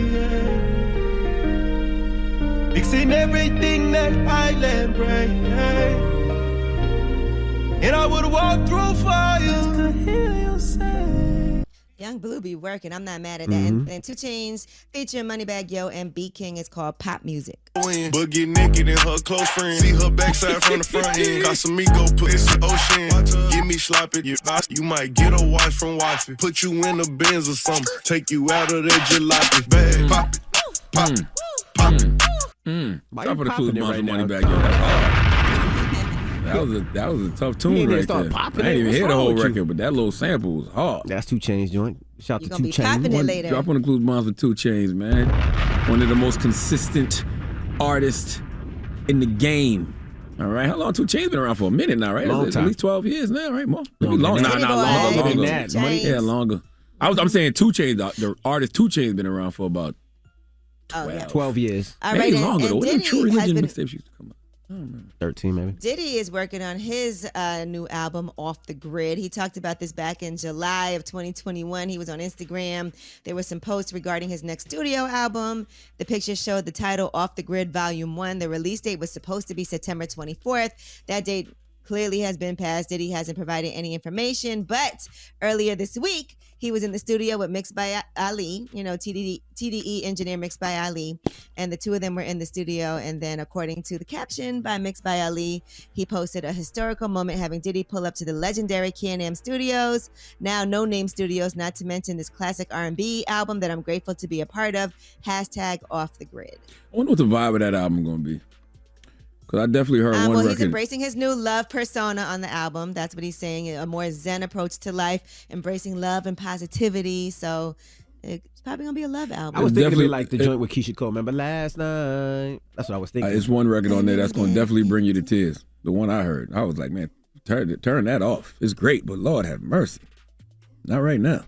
Fixing everything that I let break. And I would walk through fire to hear you say. Young Blue be working. I'm not mad at that. And 2 Chainz featuring Moneybagg Yo and B King is called Pop Music. But get naked and her close friend. See her backside from the front end. Casamigo, put this in ocean. Get me sloppy. You might get a watch from wifey. Put you in a Benz or something. Take you out of that jalopy bag. Pop it. Pop it. Pop it. Stop with the clues right now. Moneybagg Yo. That's hard. That was a tough tune right there. I didn't even hear the whole record, but that little sample was hard. That's 2 Chainz joint. Shout out to 2 be popping Chainz. it later. Drop on the clues bombs with 2 Chainz, man. One of the most consistent artists in the game. All right, how long 2 Chainz been around for? A minute now, right? Long time. At least 12 years now, right? More? Maybe longer. Longer. Yeah, longer. I'm saying 2 Chainz, the artist 2 Chainz been around for about 12 years. All maybe right, longer though. When the True Religion mixtapes used to come out. 13 maybe. Diddy is working on his new album, Off the Grid. He talked about this back in July of 2021. He was on Instagram. There were some posts regarding his next studio album. The pictures showed the title, Off the Grid Volume 1. The release date was supposed to be September 24th. That date clearly has been passed. Diddy hasn't provided any information, but earlier this week, he was in the studio with Mixed by Ali, TDE engineer Mixed by Ali, and the two of them were in the studio. And then according to the caption by Mixed by Ali, he posted a historical moment having Diddy pull up to the legendary K&M Studios, now No Name Studios, not to mention this classic R&B album that I'm grateful to be a part of, #Off the Grid. I wonder what the vibe of that album going to be. Because I definitely heard one record. He's embracing his new love persona on the album. That's what he's saying, a more zen approach to life, embracing love and positivity. So it's probably going to be a love album. I was thinking definitely like the joint with Keisha Cole. Remember last night? That's what I was thinking. It's one record on there that's going to definitely bring you to tears. The one I heard. I was like, man, turn that off. It's great, but Lord have mercy. Not right now.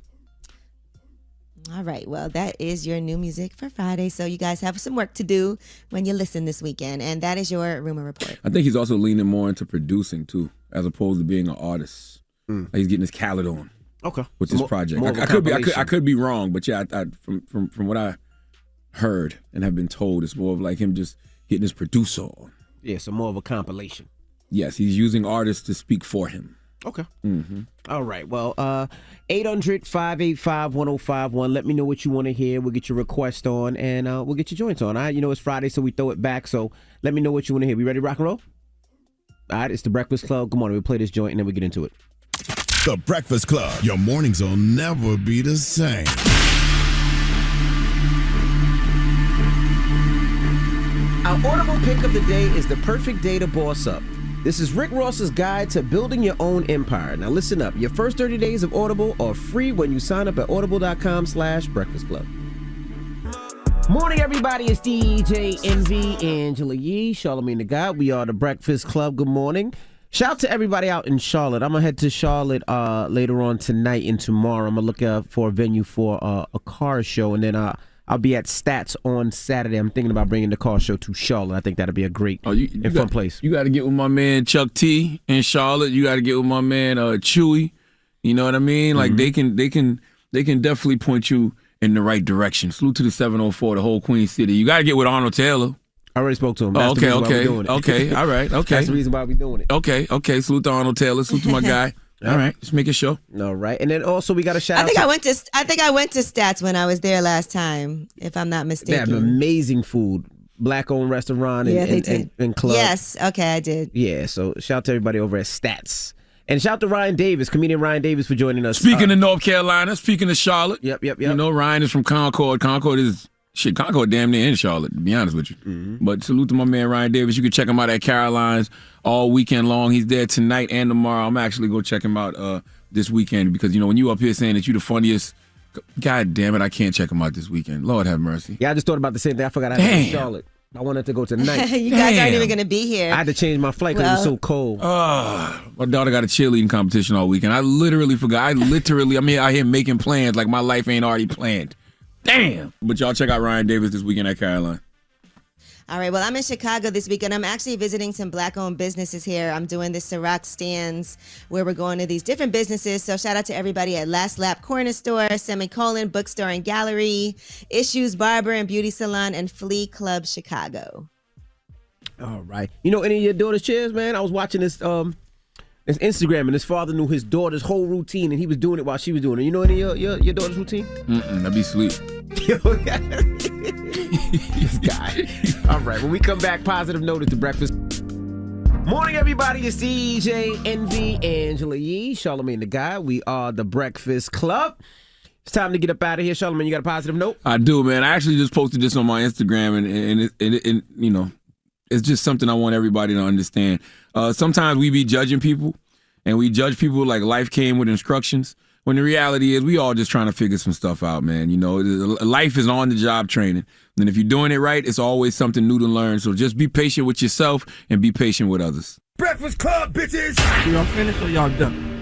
All right. Well, that is your new music for Friday. So you guys have some work to do when you listen this weekend. And that is your rumor report. I think he's also leaning more into producing, too, as opposed to being an artist. Like he's getting his Khaled on. Okay. With this project. I could be wrong, but yeah, from what I heard and have been told, it's more of like him just getting his producer on. Yeah, so more of a compilation. Yes, he's using artists to speak for him. Okay. Mm-hmm. All right. Well, 800-585-1051. Let me know what you want to hear. We'll get your request on, and we'll get your joints on. All right. It's Friday, so we throw it back. So let me know what you want to hear. We ready to rock and roll? All right. It's the Breakfast Club. Come on. We'll play this joint, and then we get into it. The Breakfast Club. Your mornings will never be the same. Our Audible pick of the day is The Perfect Day to Boss Up. This is Rick Ross's guide to building your own empire. Now listen up. Your first 30 days of Audible are free when you sign up at audible.com/Breakfast Club. Morning, everybody. It's DJ Envy, Angela Yee, Charlamagne the God. We are the Breakfast Club. Good morning. Shout out to everybody out in Charlotte. I'm going to head to Charlotte later on tonight and tomorrow. I'm going to look for a venue for a car show, and then I'll be at Stats on Saturday. I'm thinking about bringing the car show to Charlotte. I think that'll be a great and fun place. You got to get with my man Chuck T in Charlotte. You got to get with my man Chewy. You know what I mean? Like they can definitely point you in the right direction. Salute to the 704, the whole Queen City. You got to get with Arnold Taylor. I already spoke to him. That's the reason why we're doing it. Okay, all right, okay. That's the reason why we're doing it. Okay. Salute to Arnold Taylor. Salute to my guy. All right, let's make a show. All right, and then also we got a shout out. I think I went to Stats when I was there last time, if I'm not mistaken. They have amazing food, black-owned restaurant and club. Yes, okay, I did. Yeah, so shout out to everybody over at Stats. And shout out to Ryan Davis, comedian Ryan Davis, for joining us. Speaking of North Carolina, speaking of Charlotte. Yep. You know, Ryan is from Concord. Concord damn near in Charlotte, to be honest with you. Mm-hmm. But salute to my man Ryan Davis. You can check him out at Caroline's all weekend long. He's there tonight and tomorrow. I'm actually going to check him out this weekend because, when you up here saying that you the funniest, God damn it, I can't check him out this weekend. Lord have mercy. Yeah, I just thought about the same thing. I forgot I was in Charlotte. I wanted to go tonight. You guys aren't even going to be here. I had to change my flight because it was so cold. My daughter got a cheerleading competition all weekend. I literally forgot. I'm out here making plans like my life ain't already planned. Damn. But y'all check out Ryan Davis this weekend at Caroline. All right, well, I'm in Chicago this weekend. I'm actually visiting some Black-owned businesses here. I'm doing the Ciroc stands where we're going to these different businesses. So shout out to everybody at Last Lap Corner Store, Semicolon Bookstore and Gallery, Issues Barber and Beauty Salon, and Flea Club Chicago. All right. You know any of your daughter's cheers, man? I was watching this Instagram, and his father knew his daughter's whole routine, and he was doing it while she was doing it. You know any of your daughter's routine? That'd be sweet. This guy. All right, when we come back, positive note at the breakfast. Morning, everybody. It's DJ, Envy, Angela Yee, Charlamagne the Guy. We are the Breakfast Club. It's time to get up out of here. Charlamagne, you got a positive note? I do, man. I actually just posted this on my Instagram, and you know, it's just something I want everybody to understand. Sometimes we be judging people, and we judge people like life came with instructions, when the reality is we all just trying to figure some stuff out, man. You know, life is on-the-job training. And if you're doing it right, it's always something new to learn. So just be patient with yourself and be patient with others. Breakfast Club, bitches! Y'all finished or y'all done?